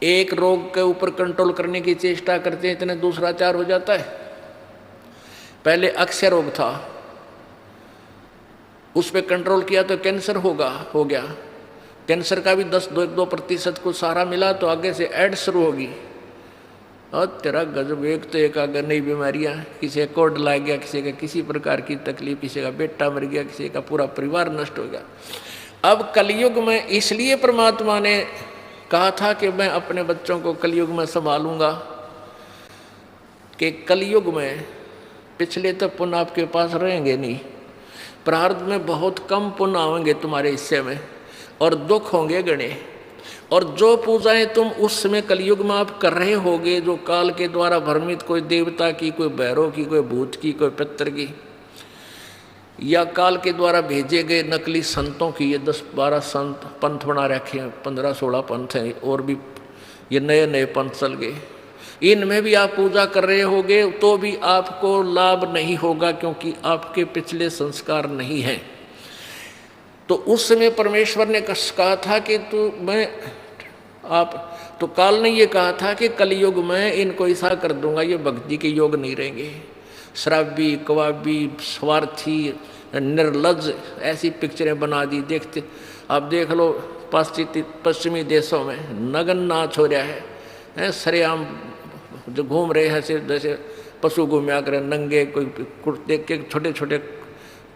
एक रोग के ऊपर कंट्रोल करने की चेष्टा करते हैं, इतने दूसरा 4 हो जाता है। पहले अक्षय रोग था, उस पर कंट्रोल किया तो कैंसर हो गया। कैंसर का भी 2% को सहारा मिला तो आगे से एड्स शुरू होगी। और तेरा गजब, एक तो एक आगे नई बीमारियां, किसी का कोड लग गया, किसी का किसी प्रकार की तकलीफ, किसी का बेटा मर गया, किसी का पूरा परिवार नष्ट हो गया। अब कलयुग में इसलिए परमात्मा ने कहा था कि मैं अपने बच्चों को कलयुग में संभालूंगा, कि कलयुग में पिछले तो पुण्य आपके पास रहेंगे नहीं, प्रारब्ध में बहुत कम पुण्य आएंगे तुम्हारे हिस्से में, और दुख होंगे गणे। और जो पूजाएं तुम उस समय कलयुग में आप कर रहे होगे, जो काल के द्वारा भ्रमित, कोई देवता की, कोई भैरव की, कोई भूत की, कोई पितर की, या काल के द्वारा भेजे गए नकली संतों की, ये 10-12 संत पंथ बना रखे हैं, 15-16 पंथ हैं, और भी ये नए नए पंथ चल गए, इनमें भी आप पूजा कर रहे होगे तो भी आपको लाभ नहीं होगा, क्योंकि आपके पिछले संस्कार नहीं हैं। तो उस समय परमेश्वर ने कहा था कि तो काल ने ये कहा था कि कलयुग में इनको ऐसा कर दूंगा, ये भक्ति के योग नहीं रहेंगे, शराबी, कवाबी, स्वार्थी, निर्लज्ज, ऐसी पिक्चरें बना दी। देखते आप देख लो पश्चिमी देशों में नगन नाच हो रहा है, सरेआम जो घूम रहे हैं जैसे पशु घूमया करें, नंगे, कोई कुर्ते के छोटे छोटे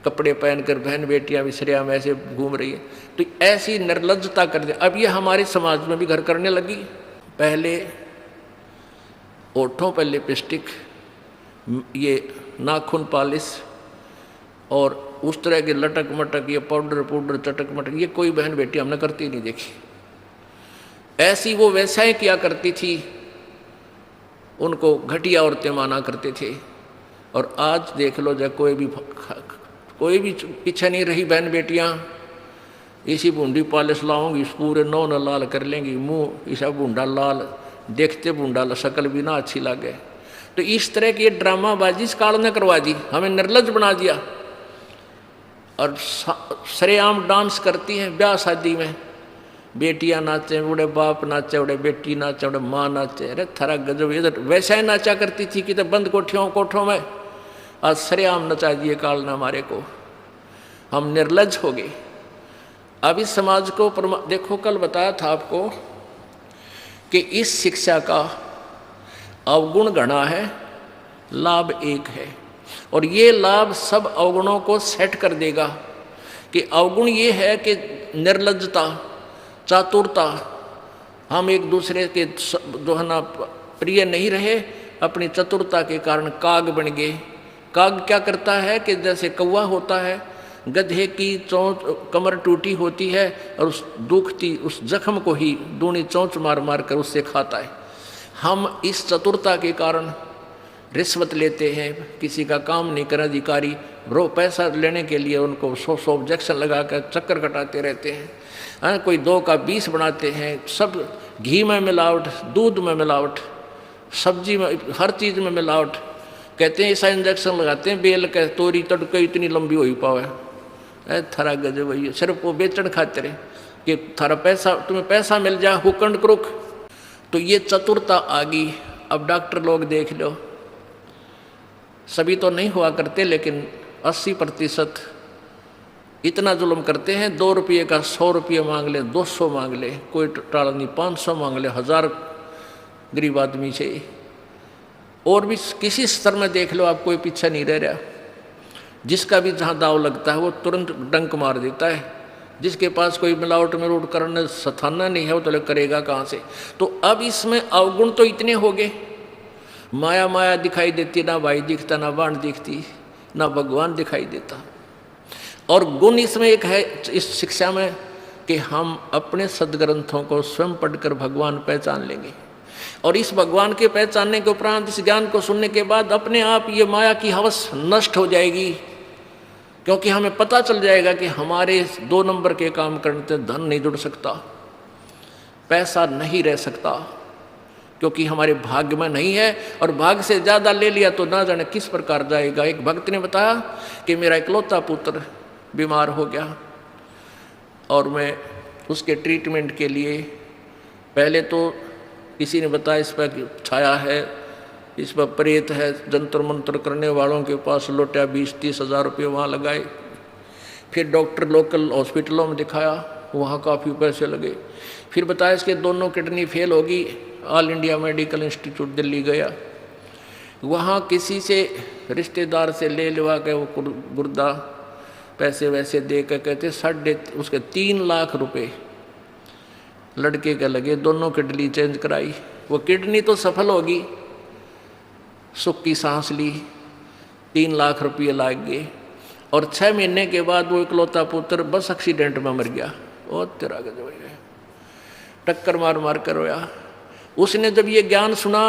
कपड़े पहनकर बहन बेटियां भी सरेआम ऐसे घूम रही है। तो ऐसी निर्लज्जता कर दे। अब ये हमारे समाज में भी घर करने लगी। पहले ओठों पर लिपस्टिक, ये नाखून पॉलिश और उस तरह के लटक मटक, ये पाउडर चटक मटक, ये कोई बहन बेटी हमने करती नहीं देखी। ऐसी वो वैसाएं किया करती थी, उनको घटिया औरतें माना करते थे। और आज देख लो, जब कोई भी पीछे नहीं रही बहन बेटियां, इसी बूंदी पॉलिश लाऊंगी, इस पूरे नौ न लाल कर लेंगी, मुंह ऐसा बूंदा लाल, देखते बूंदा शक्ल भी ना अच्छी लगे। तो इस तरह की ड्रामाबाजी इस काल ने करवा दी, हमें निर्लज्ज बना दिया। और सरेआम डांस करती हैं ब्याह शादी में, बेटियां नाचे, बूढ़े बाप नाचे, बूढ़े बेटी नाचे, बूढ़े माँ नाचे। अरे थारा गजब, इधर वैसा ही नाचा करती थी कि तो बंद कोठों में, आज सरेआम नचा दिए काल ने हमारे को, हम निर्लज्ज हो गए। अब इस समाज को देखो, कल बताया था आपको कि इस शिक्षा का अवगुण घना है, लाभ एक है, और ये लाभ सब अवगुणों को सेट कर देगा। कि अवगुण ये है कि निर्लज्जता, चातुरता, हम एक दूसरे के जो है ना प्रिय नहीं रहे, अपनी चतुरता के कारण काग बन गए। काग क्या करता है कि जैसे कौवा होता है, गधे की चोंच कमर टूटी होती है और उस दुखती उस जख्म को ही दूनी चोंच मार मार कर उससे खाता है। हम इस चतुरता के कारण रिश्वत लेते हैं, किसी का काम नहीं कर अधिकारी पैसा लेने के लिए उनको 100 ऑब्जेक्शन लगा कर चक्कर कटाते रहते हैं। कोई 2 का 20 बनाते हैं, सब घी में मिलावट, दूध में मिलावट, सब्जी में, हर चीज़ में मिलावट। कहते हैं ऐसा इंजेक्शन लगाते हैं, बेल का तोरी तड़के इतनी लंबी हो ही पावे। थारा गजब वही, सिर्फ वो बेचन खाते रहे कि थारा पैसा, तुम्हें पैसा मिल जाए, हुकंड क्रुक। तो ये चतुरता आ गई। अब डॉक्टर लोग देख लो, सभी तो नहीं हुआ करते, लेकिन 80% इतना जुल्म करते हैं। 2 रुपये का 100 रुपये मांग ले, 200 मांग ले, कोई टाल नहीं, 500 मांग ले, 1000 गरीब आदमी से। और भी किसी स्तर में देख लो, आप कोई पीछा नहीं रह रहा। जिसका भी जहाँ दाव लगता है वो तुरंत डंक मार देता है। जिसके पास कोई मिलावट मिलावट करने सथाना नहीं है, वो तो करेगा कहाँ से। तो अब इसमें अवगुण तो इतने हो गए, माया माया दिखाई देती, ना भाई दिखता, ना बाण दिखती, ना भगवान दिखाई देता। और गुण इसमें एक है इस शिक्षा में कि हम अपने सदग्रंथों को स्वयं पढ़कर भगवान पहचान लेंगे। और इस भगवान के पहचानने के उपरांत, इस ज्ञान को सुनने के बाद अपने आप ये माया की हवस नष्ट हो जाएगी। क्योंकि हमें पता चल जाएगा कि हमारे 2 नंबर के काम करने से धन नहीं जुड़ सकता, पैसा नहीं रह सकता, क्योंकि हमारे भाग्य में नहीं है। और भाग्य से ज़्यादा ले लिया तो ना जाने किस प्रकार जाएगा। एक भक्त ने बताया कि मेरा इकलौता पुत्र बीमार हो गया और मैं उसके ट्रीटमेंट के लिए पहले तो किसी ने बताया इस पर छाया है, इस पर प्रेत है, जंतर मंत्र करने वालों के पास लौटा 20-30 हज़ार रुपये वहाँ लगाए। फिर डॉक्टर लोकल हॉस्पिटलों में दिखाया, वहाँ काफ़ी पैसे लगे। फिर बताया इसके दोनों किडनी फेल होगी, all India medical institute Delhi गया, वहाँ किसी से रिश्तेदार से ले लिवा के वो गुर्दा पैसे वैसे दे कर कहते उसके 3 लाख रुपए लड़के के लगे, दोनों किडनी चेंज कराई। वो किडनी तो सफल होगी, सुख की सांस ली, 3 लाख रुपये लाग गए। और 6 महीने के बाद वो इकलौता पुत्र बस एक्सीडेंट में मर गया। और तेरा गजब है, टक्कर मार मार कर रोया। उसने जब ये ज्ञान सुना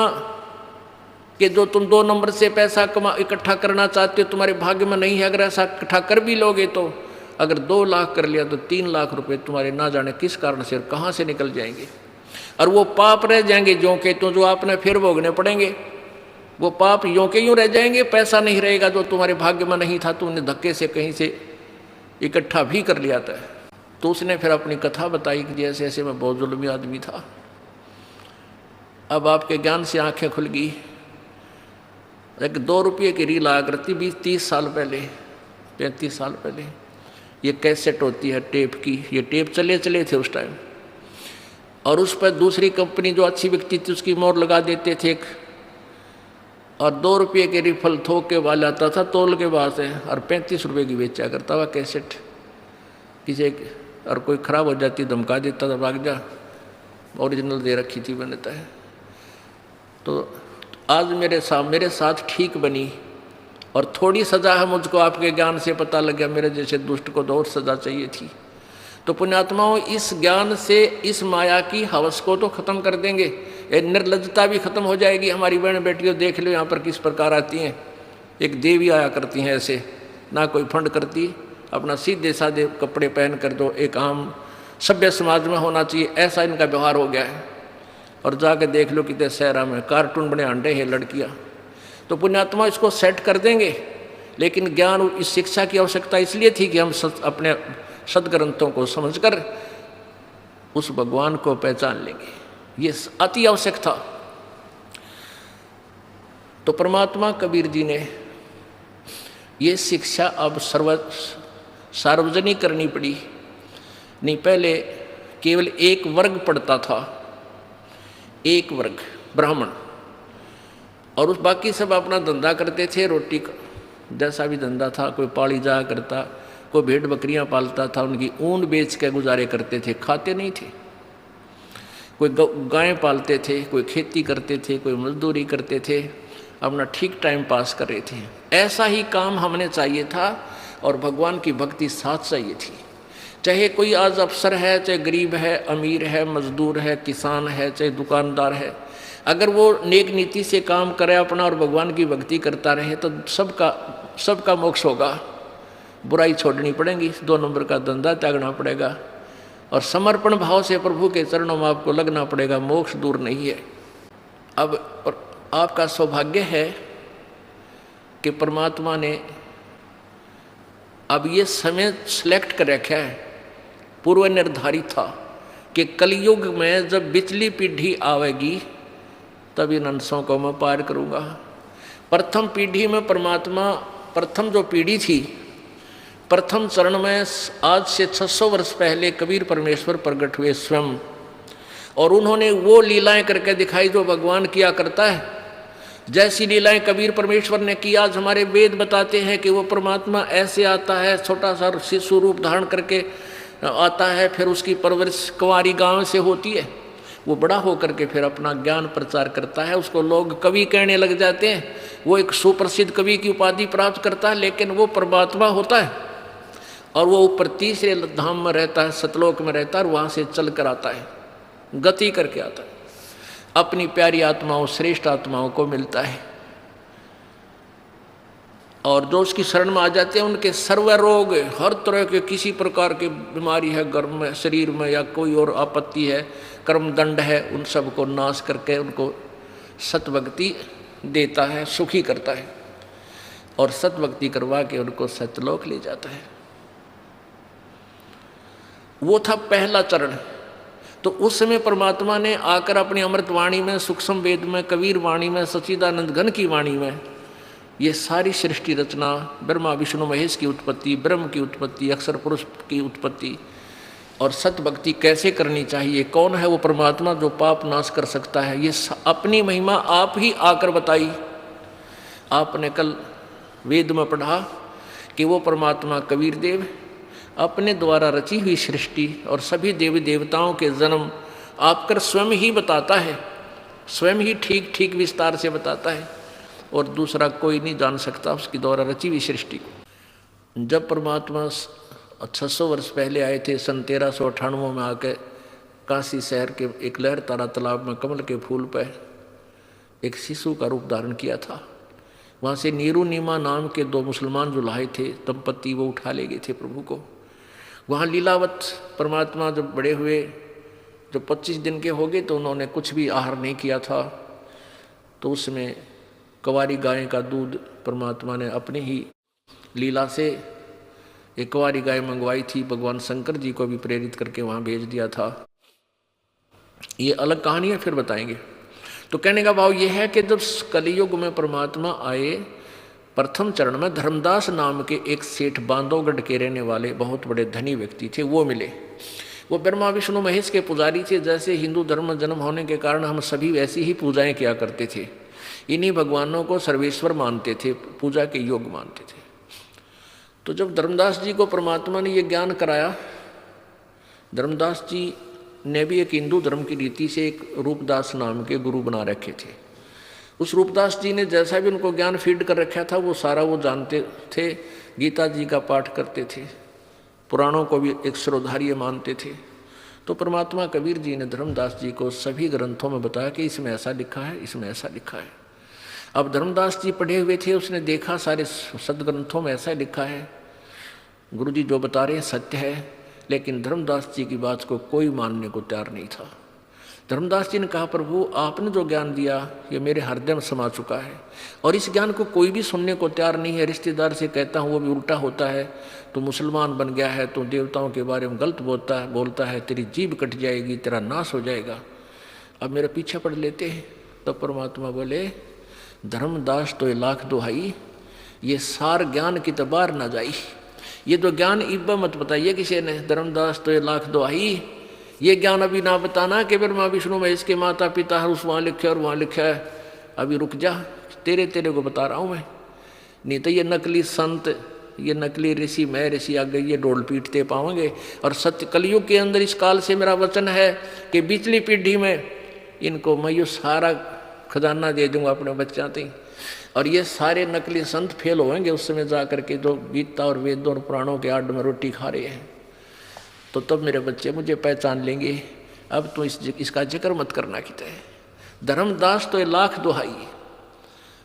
कि जो तुम 2 नंबर से पैसा इकट्ठा करना चाहते हो तुम्हारे भाग्य में नहीं है, अगर ऐसा इकट्ठा कर भी लोगे तो अगर 2 लाख कर लिया तो 3 लाख रुपए तुम्हारे ना जाने किस कारण से और कहाँ से निकल जाएंगे, और वो पाप रह जाएंगे जो के तो जो आपने फिर भोगने पड़ेंगे। वो पाप यों के यूँ रह जाएंगे, पैसा नहीं रहेगा जो तुम्हारे भाग्य में नहीं था, तुमने धक्के से कहीं से इकट्ठा भी कर लिया था। तो उसने फिर अपनी कथा बताई कि जैसे ऐसे मैं बहुत जुल्मी आदमी था, अब आपके ज्ञान से आंखें खुल गई। एक 2 रुपये की रील आया करती 20-30 साल पहले, 35 साल पहले। ये कैसेट होती है टेप की, ये टेप चले थे उस टाइम, और उस पर दूसरी कंपनी जो अच्छी बिकती थी उसकी मोहर लगा देते थे और 2 रुपये के रिफल थोक के वाला आता था तोल के बाद से, और 35 रुपये की बेचा करता हुआ कैसेट। किसी और कोई ख़राब हो जाती धमका देता था, भाग जा, ओरिजिनल दे रखी थी बनता है। तो आज मेरे साथ ठीक बनी और थोड़ी सज़ा है मुझको, आपके ज्ञान से पता लग गया मेरे जैसे दुष्ट को तो और सज़ा चाहिए थी। तो पुण्यात्माओं, इस ज्ञान से इस माया की हवस को तो ख़त्म कर देंगे, ये निर्लज्जता भी ख़त्म हो जाएगी। हमारी बहन बेटियों देख लो यहाँ पर किस प्रकार आती हैं, एक देवी आया करती हैं ऐसे, ना कोई फंड करती, अपना सीधे साधे कपड़े पहन कर दो, एक आम सभ्य समाज में होना चाहिए ऐसा इनका व्यवहार हो गया है। और जाके देख लो कितने शहरा में कार्टून बने अंडे हैं लड़कियाँ। तो पुण्यात्मा इसको सेट कर देंगे, लेकिन ज्ञान इस शिक्षा की आवश्यकता इसलिए थी कि हम अपने सदग्रंथों को समझकर उस भगवान को पहचान लेंगे, ये अति आवश्यक था। तो परमात्मा कबीर जी ने ये शिक्षा अब सार्वजनिक करनी पड़ी। नहीं, पहले केवल एक वर्ग पढ़ता था, एक वर्ग ब्राह्मण, और उस बाकी सब अपना धंधा करते थे, रोटी का जैसा भी धंधा था, कोई पाली जाया करता, कोई भेड़ बकरियां पालता था, उनकी ऊन बेच के गुजारे करते थे, खाते नहीं थे। कोई गायें पालते थे, कोई खेती करते थे, कोई मजदूरी करते थे, अपना ठीक टाइम पास कर रहे थे। ऐसा ही काम हमने चाहिए था और भगवान की भक्ति साथ चाहिए थी। चाहे कोई आज अफसर है, चाहे गरीब है, अमीर है, मजदूर है, किसान है, चाहे दुकानदार है, अगर वो नेक नीति से काम करे अपना और भगवान की भक्ति करता रहे तो सबका मोक्ष होगा। बुराई छोड़नी पड़ेगी, 2 नंबर का धंधा त्यागना पड़ेगा और समर्पण भाव से प्रभु के चरणों में आपको लगना पड़ेगा। मोक्ष दूर नहीं है। अब आपका सौभाग्य है कि परमात्मा ने अब ये समय सिलेक्ट कर रखा है, पूर्व निर्धारित था कि कलयुग में जब बिचली पीढ़ी आवेगी तब इन अंशों को मैं पार करूँगा। प्रथम पीढ़ी में परमात्मा, प्रथम जो पीढ़ी थी, प्रथम चरण में आज से 600 वर्ष पहले कबीर परमेश्वर प्रकट हुए स्वयं, और उन्होंने वो लीलाएं करके दिखाई जो भगवान किया करता है। जैसी लीलाएं कबीर परमेश्वर ने की, आज हमारे वेद बताते हैं कि वो परमात्मा ऐसे आता है, छोटा सा शिशु रूप धारण करके आता है, फिर उसकी परवरिश कुंवारी गांव से होती है, वो बड़ा होकर के फिर अपना ज्ञान प्रचार करता है, उसको लोग कवि कहने लग जाते हैं, वो एक सुप्रसिद्ध कवि की उपाधि प्राप्त करता है, लेकिन वो परमात्मा होता है और वो ऊपर तीसरे धाम में रहता है, सतलोक में रहता है, और वहाँ से चल कर आता है, गति करके आता है, अपनी प्यारी आत्माओं, श्रेष्ठ आत्माओं को मिलता है। और जो उसकी शरण में आ जाते हैं उनके सर्व रोग, हर तरह के किसी प्रकार की बीमारी है गर्भ में, शरीर में, या कोई और आपत्ति है, कर्म दंड है, उन सब को नाश करके उनको सतभक्ति देता है, सुखी करता है और सतभक्ति करवा के उनको सतलोक ले जाता है। वो था पहला चरण। तो उस समय परमात्मा ने आकर अपनी अमृत वाणी में, सूक्ष्म वेद में, कबीर वाणी में, सच्चिदानंद घन की वाणी में ये सारी सृष्टि रचना, ब्रह्मा विष्णु महेश की उत्पत्ति, ब्रह्म की उत्पत्ति, अक्षर पुरुष की उत्पत्ति और सत भक्ति कैसे करनी चाहिए, कौन है वो परमात्मा जो पाप नाश कर सकता है, ये अपनी महिमा आप ही आकर बताई। आपने कल वेद में पढ़ा कि वो परमात्मा कबीर देव अपने द्वारा रची हुई सृष्टि और सभी देवी देवताओं के जन्म आपकर स्वयं ही बताता है, स्वयं ही ठीक ठीक विस्तार से बताता है और दूसरा कोई नहीं जान सकता उसकी द्वारा रची हुई सृष्टि को। जब परमात्मा 600 वर्ष पहले आए थे, सन 1398 में आके काशी शहर के एक लहर तारा तालाब में कमल के फूल पर एक शिशु का रूप धारण किया था। वहाँ से नीरू नीमा नाम के 2 मुसलमान जो लाए थे दंपत्ति, वो उठा ले गए थे प्रभु को। वहाँ लीलावत परमात्मा जब बड़े हुए, जब 25 दिन के हो गए तो उन्होंने कुछ भी आहार नहीं किया था, तो उसमें कुंवारी गाय का दूध परमात्मा ने अपनी ही लीला से एक कुंवारी गाय मंगवाई थी, भगवान शंकर जी को भी प्रेरित करके वहाँ भेज दिया था। ये अलग कहानी है, फिर बताएंगे। तो कहने का भाव ये है कि जब कलयुग में परमात्मा आए, प्रथम चरण में धर्मदास नाम के एक सेठ बांधवगढ़ के रहने वाले बहुत बड़े धनी व्यक्ति थे, वो मिले। वो ब्रह्मा विष्णु महेश के पुजारी थे। जैसे हिंदू धर्म में जन्म होने के कारण हम सभी वैसी ही पूजाएं किया करते थे, इन्हीं भगवानों को सर्वेश्वर मानते थे, पूजा के योग मानते थे। तो जब धर्मदास जी को परमात्मा ने ये ज्ञान कराया, धर्मदास जी ने भी एक हिंदू धर्म की रीति से एक रूपदास नाम के गुरु बना रखे थे। उस रूपदास जी ने जैसा भी उनको ज्ञान फीड कर रखा था वो सारा वो जानते थे। गीता जी का पाठ करते थे, पुराणों को भी एक श्रोधार्य मानते थे। तो परमात्मा कबीर जी ने धर्मदास जी को सभी ग्रंथों में बताया कि इसमें ऐसा लिखा है, इसमें ऐसा लिखा है। अब धर्मदास जी पढ़े हुए थे, उसने देखा सारे सदग्रंथों में ऐसा लिखा है, गुरु जी जो बता रहे हैं सत्य है, लेकिन धर्मदास जी की बात को कोई मानने को तैयार नहीं था। धर्मदास जी ने कहा, प्रभु आपने जो ज्ञान दिया ये मेरे हृदय में समा चुका है और इस ज्ञान को कोई भी सुनने को तैयार नहीं है। रिश्तेदार से कहता हूँ वो भी उल्टा होता है, तो मुसलमान बन गया है, तो देवताओं के बारे में गलत बोलता है, तेरी जीभ कट जाएगी, तेरा नाश हो जाएगा, अब मेरा पीछे पड़ लेते हैं। तब तो परमात्मा बोले, धर्मदास तो ये लाख दुहाई, ये सार ज्ञान की तबार ना जाई। ये तो ज्ञान इब्बा मत बताइए किसी ने, धर्मदास तो ये लाख दुहाई, ये ज्ञान अभी ना बताना कि ब्रह्मा विष्णु महेश के माता पिता है, उस वहाँ लिखा है और वहाँ लिखा है, अभी रुक जा, तेरे को बता रहा हूँ मैं। नहीं तो ये नकली संत, ये नकली ऋषि, मैं ऋषि आ गई, ये डोल पीटते पाओगे। और सत्य कलयुग के अंदर इस काल से मेरा वचन है कि पिछली पीढ़ी में इनको मैं ये सारा खजाना दे दूंगा अपने बच्चा तक, और ये सारे नकली संत फेल होंगे उस समय जा करके जो गीता और वेदों और पुराणों के आड़ में रोटी खा रहे हैं। तो तब मेरे बच्चे मुझे पहचान लेंगे। अब तो इसका जिक्र मत करना कि है। धर्मदास तो ये लाख दुहाई,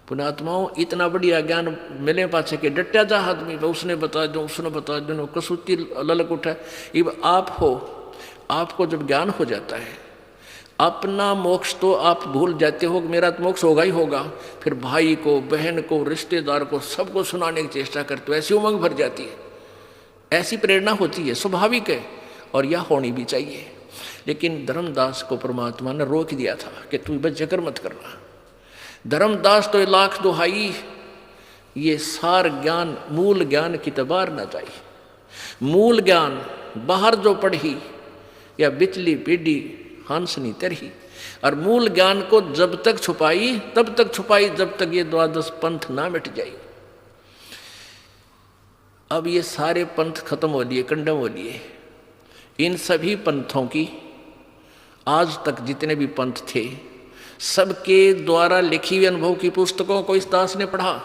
पुण्यात्माओं इतना बढ़िया ज्ञान मिले पाछे के डट्या जा आदमी, उसने बता दो, उसने बता दो, कसूती ललक उठा। अब आप हो, आपको जब ज्ञान हो जाता है, अपना मोक्ष तो आप भूल जाते हो, मेरा तो मोक्ष होगा ही होगा, फिर भाई को, बहन को, रिश्तेदार को, सबको सुनाने की चेष्टा करते हो, ऐसी उमंग भर जाती है, ऐसी प्रेरणा होती है, स्वाभाविक है और यह होनी भी चाहिए। लेकिन धर्मदास को परमात्मा ने रोक दिया था कि तू बस जिक्र मत करना। धर्मदास तो लाख दुहाई, ये सार ज्ञान, मूल ज्ञान की तबार न जाई। मूल ज्ञान बाहर जो पढ़ी या बिचली पीढ़ी हंस नहीं तरही, और मूल ज्ञान को जब तक छुपाई तब तक छुपाई जब तक ये द्वादश पंथ ना मिट जाए। अब ये सारे पंथ खत्म हो लिए, कंडम हो लिए। इन सभी पंथों की आज तक जितने भी पंथ थे, सबके द्वारा लिखी हुई अनुभव की पुस्तकों को इस दास ने पढ़ा,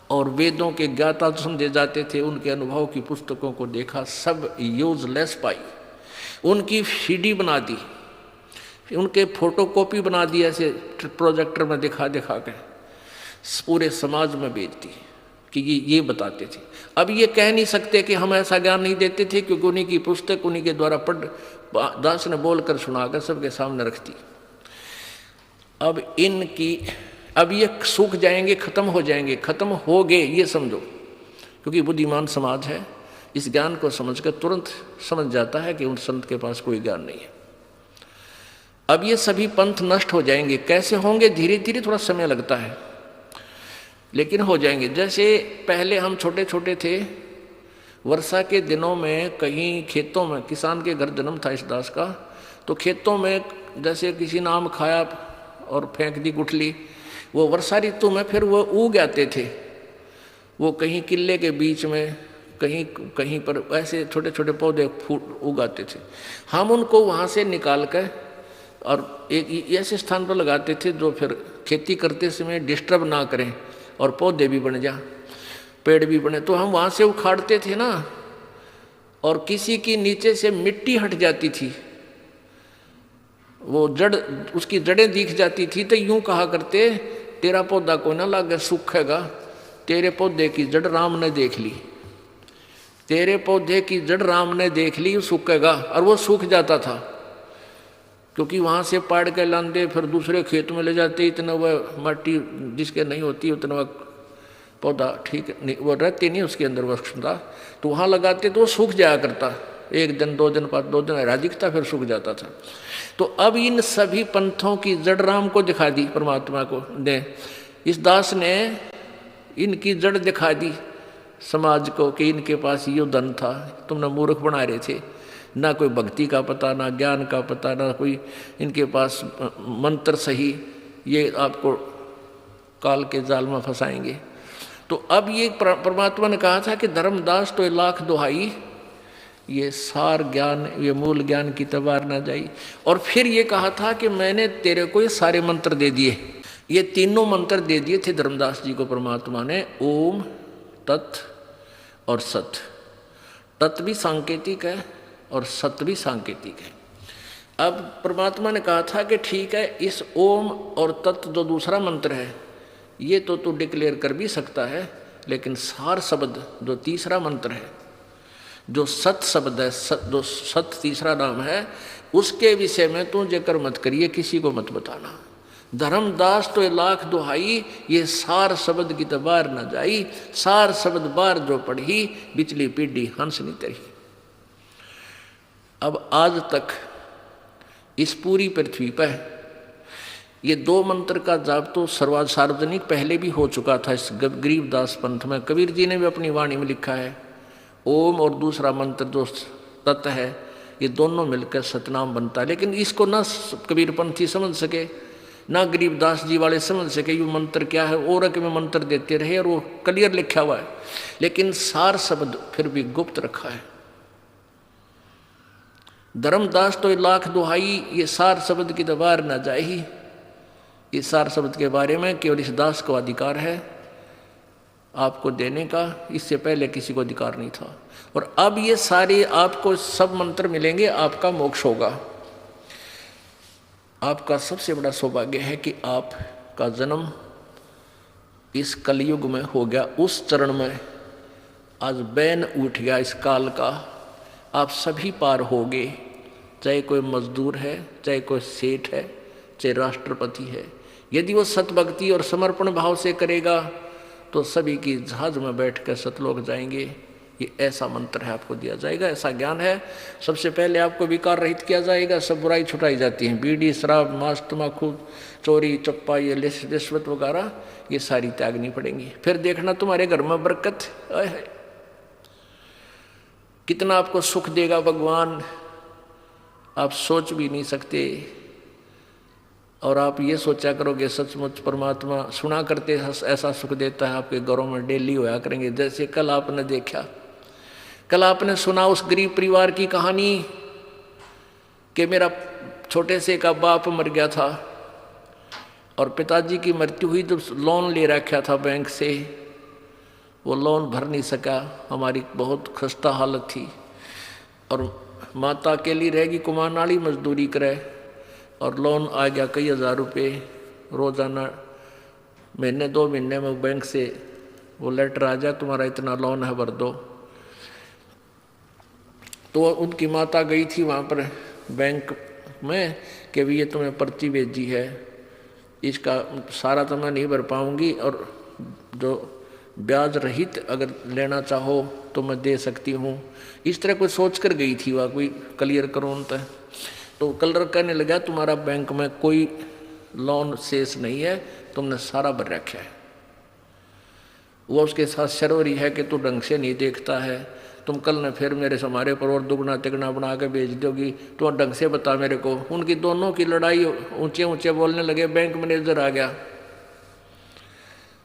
और वेदों के ज्ञाता समझे जाते थे, उनके अनुभव की पुस्तकों को देखा, सब यूजलेस पाई। उनकी सीडी बना दी, उनके फोटोकॉपी बना दी, ऐसे प्रोजेक्टर में दिखा के पूरे समाज में भेज दी कि ये बताते थे। अब ये कह नहीं सकते कि हम ऐसा ज्ञान नहीं देते थे, क्योंकि उन्हीं की पुस्तक उन्हीं के द्वारा पढ़ दास ने बोलकर सुनाकर सबके सामने रख दी। अब ये सूख जाएंगे, खत्म हो जाएंगे, खत्म हो गए ये समझो, क्योंकि बुद्धिमान समाज है, इस ज्ञान को समझकर तुरंत समझ जाता है कि उन संत के पास कोई ज्ञान नहीं है। अब ये सभी पंथ नष्ट हो जाएंगे। कैसे होंगे? धीरे धीरे, थोड़ा समय लगता है, लेकिन हो जाएंगे। जैसे पहले हम छोटे छोटे थे, वर्षा के दिनों में कहीं खेतों में, किसान के घर जन्म था इस दास का, तो खेतों में जैसे किसी ने आम खाया और फेंक दी गुठली, वो वर्षा ऋतु में फिर वो उग आते थे। वो कहीं किले के बीच में, कहीं कहीं पर ऐसे छोटे छोटे पौधे फूट उगाते थे। हम उनको वहाँ से निकाल कर और एक ऐसे स्थान पर लगाते थे जो फिर खेती करते समय डिस्टर्ब ना करें और पौधे भी बन जा, पेड़ भी बने। तो हम वहाँ से उखाड़ते थे ना, और किसी की नीचे से मिट्टी हट जाती थी, वो जड़, उसकी जड़ें दिख जाती थी, तो यूं कहा करते, तेरा पौधा को ना लागे सूखेगा, तेरे पौधे की जड़ राम ने देख ली, तेरे पौधे की जड़ राम ने देख ली, सूखेगा। और वो सूख जाता था, क्योंकि वहाँ से पाड़ के लांदे फिर दूसरे खेत में ले जाते, इतना वह मिट्टी जिसके नहीं होती उतना वह पौधा ठीक नहीं, वो रहती नहीं उसके अंदर वह क्षमता, तो वहाँ लगाते तो वो सूख जाया करता, एक दिन 2 दिन बाद 2 दिन हरा दिखता, फिर सूख जाता था। तो अब इन सभी पंथों की जड़ राम को दिखा दी, परमात्मा को ने, इस दास ने इनकी जड़ दिखा दी समाज को कि इनके पास ये धन था, तुमने मूर्ख बना रहे थे, ना कोई भक्ति का पता, ना ज्ञान का पता, ना कोई इनके पास मंत्र सही, ये आपको काल के जाल में फंसाएंगे। तो अब ये परमात्मा ने कहा था कि धर्मदास तो 1,00,000 दुहाई, ये सार ज्ञान, ये मूल ज्ञान की तबार ना जाई। और फिर ये कहा था कि मैंने तेरे को ये सारे मंत्र दे दिए, ये तीनों मंत्र दे दिए थे धर्मदास जी को परमात्मा ने, ओम, तत् और सत। तत् भी सांकेतिक है और सत भी सांकेतिक है। अब परमात्मा ने कहा था कि ठीक है, इस ओम और तत् जो दूसरा मंत्र है ये तो तू डिक्लेयर कर भी सकता है, लेकिन सार शब्द जो तीसरा मंत्र है, जो सत शब्द है, जो सत तीसरा नाम है, उसके विषय में तू जिक्र मत करिए, किसी को मत बताना। धर्मदास तो 1,00,000 दुहाई, ये सार शब्द की तबार न जाई, सार शब्द बार जो पढ़ी, बिचली पीढ़ी हंस नहीं तरी। अब आज तक इस पूरी पृथ्वी पर ये 2 मंत्र का जाप तो सार्वजनिक पहले भी हो चुका था इस गरीबदास पंथ में। कबीर जी ने भी अपनी वाणी में लिखा है, ओम और दूसरा मंत्र जो तत् है, ये दोनों मिलकर सतनाम बनता है। लेकिन इसको ना कबीर पंथी समझ सके, ना गरीबदास जी वाले समझ सके ये मंत्र क्या है, और में मंत्र देते रहे, और वो क्लियर लिखा हुआ है, लेकिन सार शब्द फिर भी गुप्त रखा है। धर्मदास तो 1,00,000 दुहाई, ये सार शब्द की दबार न जाही, इस सार शब्द के बारे में केवल इस दास को अधिकार है आपको देने का, इससे पहले किसी को अधिकार नहीं था। और अब ये सारे आपको सब मंत्र मिलेंगे, आपका मोक्ष होगा। आपका सबसे बड़ा सौभाग्य है कि आपका जन्म इस कलयुग में हो गया, उस चरण में आज बैन उठ गया इस काल का, आप सभी पार होगे, चाहे कोई मजदूर है, चाहे कोई सेठ है, चाहे राष्ट्रपति है। यदि वो सतभक्ति और समर्पण भाव से करेगा तो सभी की जहाज में बैठकर सतलोक जाएंगे। ये ऐसा मंत्र है, आपको दिया जाएगा, ऐसा ज्ञान है। सबसे पहले आपको विकार रहित किया जाएगा, सब बुराई छुटाई जाती है, बीड़ी, शराब, मांस, तम्बाकू, चोरी, चप्पा, ये रिश्वत वगैरह, ये सारी त्यागनी पड़ेंगी। फिर देखना तुम्हारे घर में बरकत है, कितना आपको सुख देगा भगवान, आप सोच भी नहीं सकते। और आप ये सोचा करोगे सचमुच परमात्मा सुना करते ऐसा सुख देता है, आपके घरों में डेली होया करेंगे। जैसे कल आपने देखा, कल आपने सुना उस गरीब परिवार की कहानी कि मेरा छोटे से का बाप मर गया था और पिताजी की मृत्यु हुई, जब लोन ले रखा था बैंक से, वो लोन भर नहीं सका, हमारी बहुत खस्ता हालत थी। और माता अकेली रहेगी, कुमारन वाली मजदूरी करे, और लोन आ गया कई हज़ार रुपये रोज़ाना, महीने 2 महीने में बैंक से वो लेटर आ जाए तुम्हारा इतना लोन है भर दो। तो उनकी माता गई थी वहाँ पर बैंक में कि भी ये तुम्हें पर्ची भेजी है, इसका सारा तो मैं नहीं भर पाऊँगी, और जो ब्याज रहित अगर लेना चाहो तो मैं दे सकती हूँ। इस तरह कोई सोच कर गई थी वह, कोई क्लियर करो तय। तो कलर कहने लगा तुम्हारा बैंक में कोई लोन शेष नहीं है, तुमने सारा भर रखा है। वो उसके साथ शर्वरी है कि तू ढंग से नहीं देखता है, तुम कल ने फिर मेरे से हमारे पर और दुगना तिगना बना के भेज दोगी, तो ढंग से बता मेरे को। उनकी दोनों की लड़ाई, ऊंचे ऊंचे बोलने लगे। बैंक मैनेजर आ गया,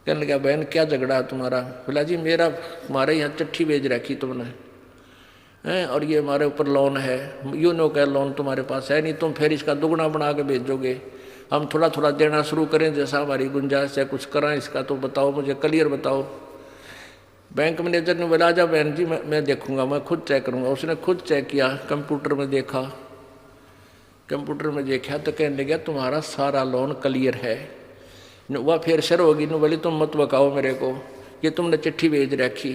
कहने लगा बहन क्या झगड़ा है तुम्हारा? बोला जी मेरा हमारे यहाँ चिट्ठी भेज रखी तुमने हैं, और ये हमारे ऊपर लोन है, यूनो का लोन तुम्हारे पास है नहीं, तुम फिर इसका दुगना बना के भेजोगे, हम थोड़ा थोड़ा देना शुरू करें जैसा हमारी गुंजाइश है, कुछ करें इसका तो बताओ, मुझे क्लियर बताओ। बैंक मैनेजर ने बोला जा बहन जी मैं देखूंगा, मैं खुद चेक करूंगा। उसने खुद चेक किया, कंप्यूटर में देखा, कंप्यूटर में देखा तो कहने लगा तुम्हारा सारा लोन क्लियर है। वह फिर शर होगी न, बोली तुम मत बकाओ मेरे को, ये तुमने चिट्ठी भेज रखी।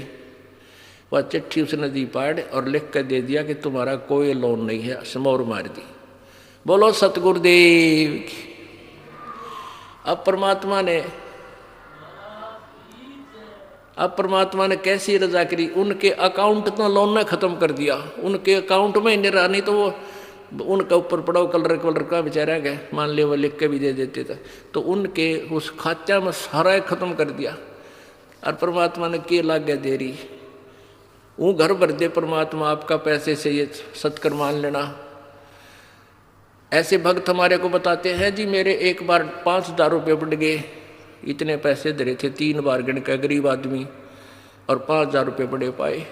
वह चिट्ठी उसने दी पाड़ और लिख कर दे दिया कि तुम्हारा कोई लोन नहीं है, समौर मार दी। बोलो सतगुरुदेव की। अब परमात्मा ने कैसी रजा करी, उनके अकाउंट तो लोन ने खत्म कर दिया, उनके अकाउंट में नहीं रहा, नहीं तो वो उनका ऊपर पड़ा कलर का बेचारा गए, मान ले वो लिख के भी दे देते थे, तो उनके उस खाचा में सारा खत्म कर दिया। और परमात्मा ने के लाग गया देरी, वो घर भर दे परमात्मा आपका पैसे से, ये सत्कर मान लेना। ऐसे भक्त हमारे को बताते हैं जी मेरे एक बार 5,000 रुपये बढ़ गए, इतने पैसे धरे थे 3 बार गिन के गरीब आदमी, और 5,000 रुपये बड़े पाए।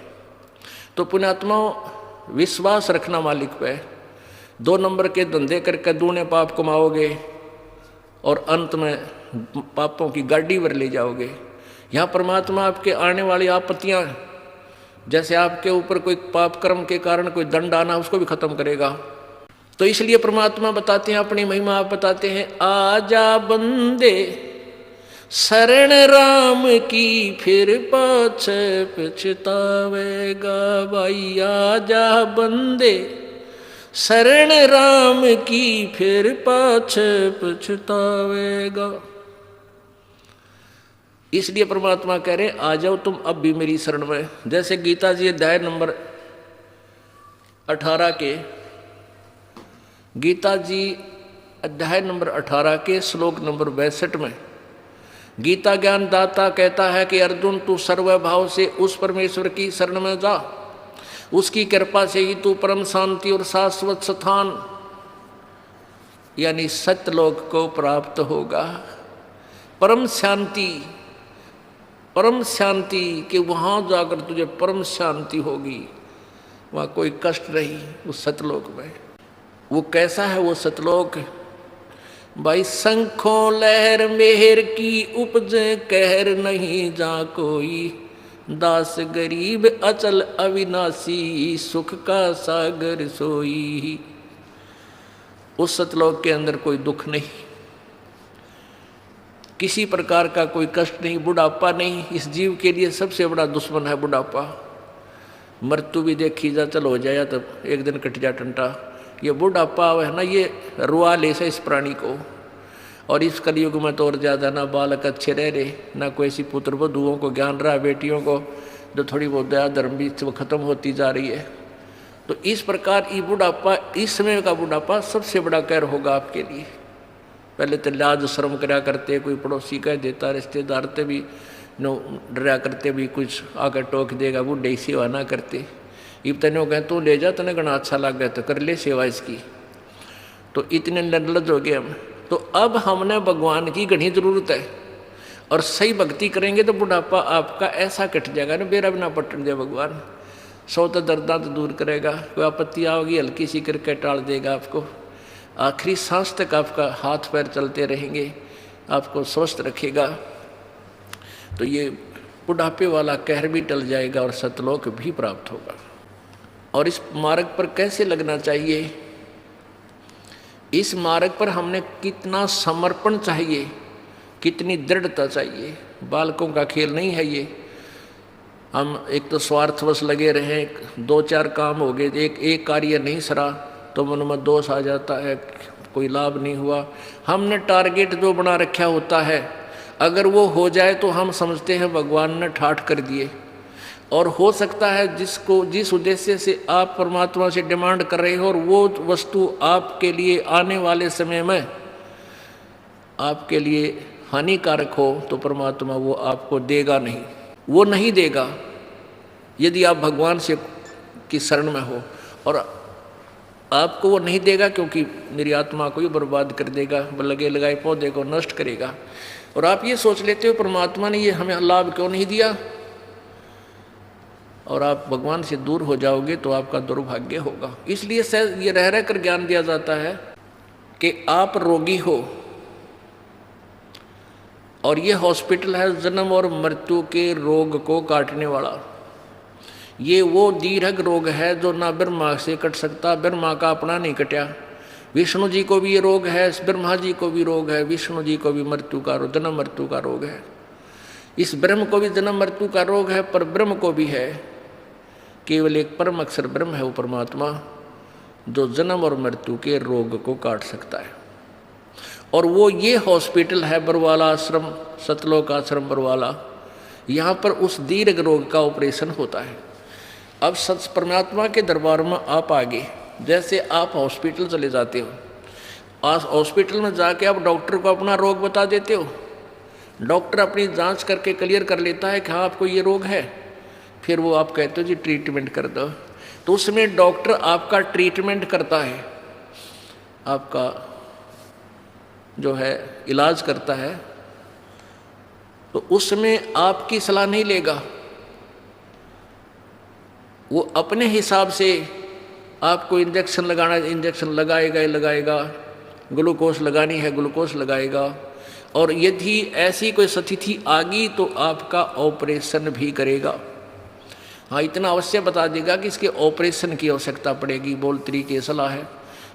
तो पुण्यात्मा विश्वास रखना मालिक पे, 2 नंबर के धंधे करके दूने पाप कमाओगे और अंत में पापों की गाड़ी भर ले जाओगे। यहाँ परमात्मा आपके आने वाली आपत्तियाँ, जैसे आपके ऊपर कोई पाप कर्म के कारण कोई दंड आना, उसको भी खत्म करेगा। तो इसलिए परमात्मा बताते हैं अपनी महिमा, आप बताते हैं आजा बंदे शरण राम की फिर पाछे पछतावेगा। भाई आजा बंदे शरण राम की फिर पाछे पछतावेगा। इसलिए परमात्मा कह रहे आ जाओ तुम अब भी मेरी शरण में। जैसे गीता जी अध्याय नंबर 18 के, गीता जी अध्याय नंबर 18 के श्लोक नंबर 62 में गीता ज्ञान दाता कहता है कि अर्जुन तू सर्वभाव से उस परमेश्वर की शरण में जा, उसकी कृपा से ही तू परम शांति और शाश्वत स्थान यानी सत्यलोक को प्राप्त होगा। परम शांति कि वहाँ जाकर तुझे परम शांति होगी, वहाँ कोई कष्ट नहीं उस सतलोक में। वो कैसा है वो सतलोक? भाई शंखों लहर मेहर की उपजे कहर नहीं जा कोई, दास गरीब अचल अविनाशी सुख का सागर सोई। उस सतलोक के अंदर कोई दुख नहीं, किसी प्रकार का कोई कष्ट नहीं, बुढ़ापा नहीं। इस जीव के लिए सबसे बड़ा दुश्मन है बुढ़ापा। मृत्यु भी देखी जा, चल हो जाए तब एक दिन कट जा टंटा। ये बुढ़ापा है ना, ये रुआ ले से इस प्राणी को। और इस कलयुग में तो और ज़्यादा ना बालक अच्छे रह रहे, ना कोई ऐसी पुत्र वधुओं को ज्ञान रहा, बेटियों को जो थोड़ी बहुत दया धर्म भी वो खत्म होती जा रही है। तो इस प्रकार ये बुढ़ापा, इस समय का बुढ़ापा सबसे बड़ा कहर होगा आपके लिए। पहले तो लाज शर्म करा करते, कोई पड़ोसी कह देता, रिश्तेदार ते भी नो डरा करते भी कुछ आकर टोक देगा, बूढ़े ही सेवा ना करते। इब तेने कहें तू ले जा, तने घना अच्छा लग गया तो कर ले सेवा इसकी। तो इतने निर्लज हो गए हम। तो अब हमने भगवान की घनी जरूरत है, और सही भक्ति करेंगे तो बुढ़ापा आपका ऐसा कट जाएगा ना, बेरा बिना पटन दे भगवान। 100 तो दर्दा तो दूर करेगा, कोई आपत्ति आओगी हल्की सी करके टाल देगा आपको। आखिरी सांस तक आपका हाथ पैर चलते रहेंगे, आपको स्वस्थ रखेगा। तो ये बुढ़ापे वाला कहर भी टल जाएगा और सतलोक भी प्राप्त होगा। और इस मार्ग पर कैसे लगना चाहिए? इस मार्ग पर हमने कितना समर्पण चाहिए, कितनी दृढ़ता चाहिए। बालकों का खेल नहीं है ये। हम एक तो स्वार्थवश लगे रहे, 2-4 काम हो गए, एक कार्य नहीं सरा तो मन में दोष आ जाता है, कोई लाभ नहीं हुआ। हमने टारगेट जो बना रखा होता है, अगर वो हो जाए तो हम समझते हैं भगवान ने ठाठ कर दिए। और हो सकता है जिसको जिस उद्देश्य से आप परमात्मा से डिमांड कर रहे हो और वो वस्तु आपके लिए आने वाले समय में आपके लिए हानिकारक हो, तो परमात्मा वो आपको देगा नहीं, वो नहीं देगा यदि आप भगवान से की शरण में हो। और आपको वो नहीं देगा क्योंकि मेरी आत्मा को ही बर्बाद कर देगा, लगे लगाए पौधे को नष्ट करेगा। और आप ये सोच लेते हो परमात्मा ने ये हमें लाभ क्यों नहीं दिया, और आप भगवान से दूर हो जाओगे तो आपका दुर्भाग्य होगा। इसलिए ये रह रह कर ज्ञान दिया जाता है कि आप रोगी हो और ये हॉस्पिटल है जन्म और मृत्यु के रोग को काटने वाला। ये वो दीर्घ रोग है जो ना ब्रह्मा से कट सकता, ब्रह्मा का अपना नहीं कटा। विष्णु जी को भी ये रोग है, ब्रह्मा जी को भी रोग है, विष्णु जी को भी मृत्यु का जन्म मृत्यु का रोग है। इस ब्रह्म को भी जन्म मृत्यु का रोग है, पर ब्रह्म को भी है। केवल एक परम अक्षर ब्रह्म है वो परमात्मा जो जन्म और मृत्यु के रोग को काट सकता है। और वो ये हॉस्पिटल है बरवाला आश्रम, सतलोक आश्रम बरवाला। यहाँ पर उस दीर्घ रोग का ऑपरेशन होता है। अब सच परमात्मा के दरबार में आप आगे, जैसे आप हॉस्पिटल चले जाते हो, आज हॉस्पिटल में जाके आप डॉक्टर को अपना रोग बता देते हो, डॉक्टर अपनी जांच करके क्लियर कर लेता है कि हाँ आपको ये रोग है, फिर वो आप कहते हो जी ट्रीटमेंट कर दो, तो उसमें डॉक्टर आपका ट्रीटमेंट करता है, आपका जो है इलाज करता है, तो उसमें आपकी सलाह नहीं लेगा। वो अपने हिसाब से आपको इंजेक्शन लगाना है इंजेक्शन लगाएगा ही लगाएगा, ग्लूकोज लगानी है ग्लूकोज लगाएगा, और यदि ऐसी कोई स्थिति आ गई तो आपका ऑपरेशन भी करेगा। हाँ, इतना अवश्य बता देगा कि इसके ऑपरेशन की आवश्यकता पड़ेगी, बोल तरीके सलाह है।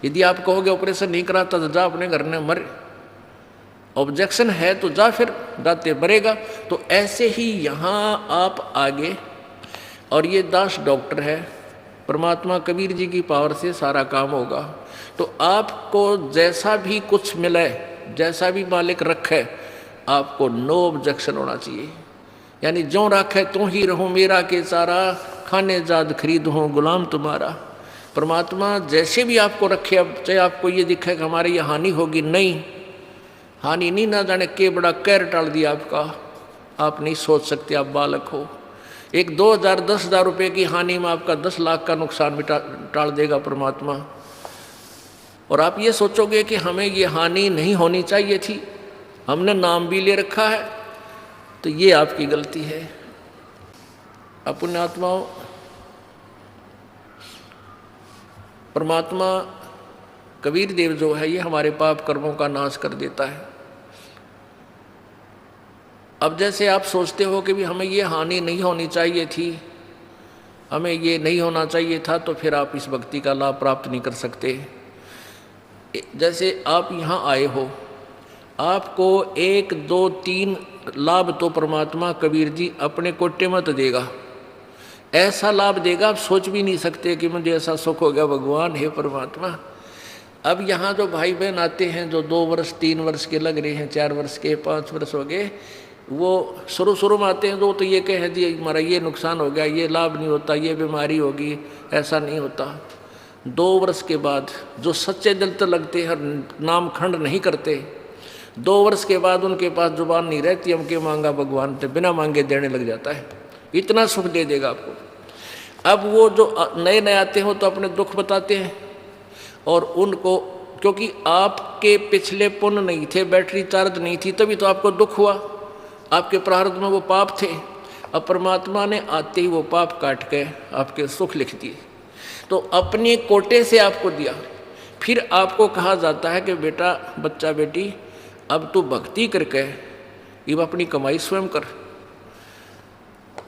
यदि आप कहोगे ऑपरेशन नहीं कराता तो जा अपने घर में मर, ऑब्जेक्शन है तो जा फिर दाते मरेगा। तो ऐसे ही यहाँ आप आगे, और ये दास डॉक्टर है, परमात्मा कबीर जी की पावर से सारा काम होगा। तो आपको जैसा भी कुछ मिले, जैसा भी मालिक रखे, आपको नो ऑब्जेक्शन होना चाहिए। यानी जो रखे तो ही रहूं मेरा के सारा, खाने जाद खरीद हूँ गुलाम तुम्हारा। परमात्मा जैसे भी आपको रखे, अब चाहे आपको ये दिखे कि हमारी ये हानि होगी, नहीं, हानि नहीं, ना जाने के बड़ा कहर टाल दिया आपका, आप नहीं सोच सकते, आप बालक हो। एक 2000 10,000 रुपये की हानि में आपका 10 लाख का नुकसान भी टाल देगा परमात्मा। और आप ये सोचोगे कि हमें ये हानि नहीं होनी चाहिए थी, हमने नाम भी ले रखा है, तो ये आपकी गलती है। पुण्यात्माओं, परमात्मा कबीर देव जो है ये हमारे पाप कर्मों का नाश कर देता है। अब जैसे आप सोचते हो कि भी हमें ये हानि नहीं होनी चाहिए थी, हमें ये नहीं होना चाहिए था, तो फिर आप इस भक्ति का लाभ प्राप्त नहीं कर सकते। जैसे आप यहाँ आए हो, आपको 1 2 3 लाभ तो परमात्मा कबीर जी अपने कोटे में तो देगा, ऐसा लाभ देगा आप सोच भी नहीं सकते कि मुझे ऐसा सुख हो गया भगवान हे परमात्मा। अब यहाँ जो भाई बहन आते हैं जो 2 वर्ष 3 वर्ष के लग रहे हैं, 4 वर्ष के 5 वर्ष हो गए, वो शुरू में आते हैं तो ये कहे जी हमारा ये नुकसान हो गया, ये लाभ नहीं होता, ये बीमारी होगी, ऐसा नहीं होता। 2 वर्ष के बाद जो सच्चे दिल तो लगते हैं, नाम खंड नहीं करते, 2 वर्ष के बाद उनके पास जुबान नहीं रहती, हमके मांगा भगवान तो बिना मांगे देने लग जाता है, इतना सुख दे देगा आपको। अब वो जो नए नए आते हो तो अपने दुख बताते हैं, और उनको क्योंकि आपके पिछले पुण्य नहीं थे, बैटरी चार्ज नहीं थी, तभी तो आपको दुख हुआ, आपके प्रारब्ध में वो पाप थे। अब परमात्मा ने आते ही वो पाप काट के आपके सुख लिख दिए, तो अपने कोटे से आपको दिया। फिर आपको कहा जाता है कि बेटा बच्चा बेटी अब तू भक्ति करके ये अपनी कमाई स्वयं कर।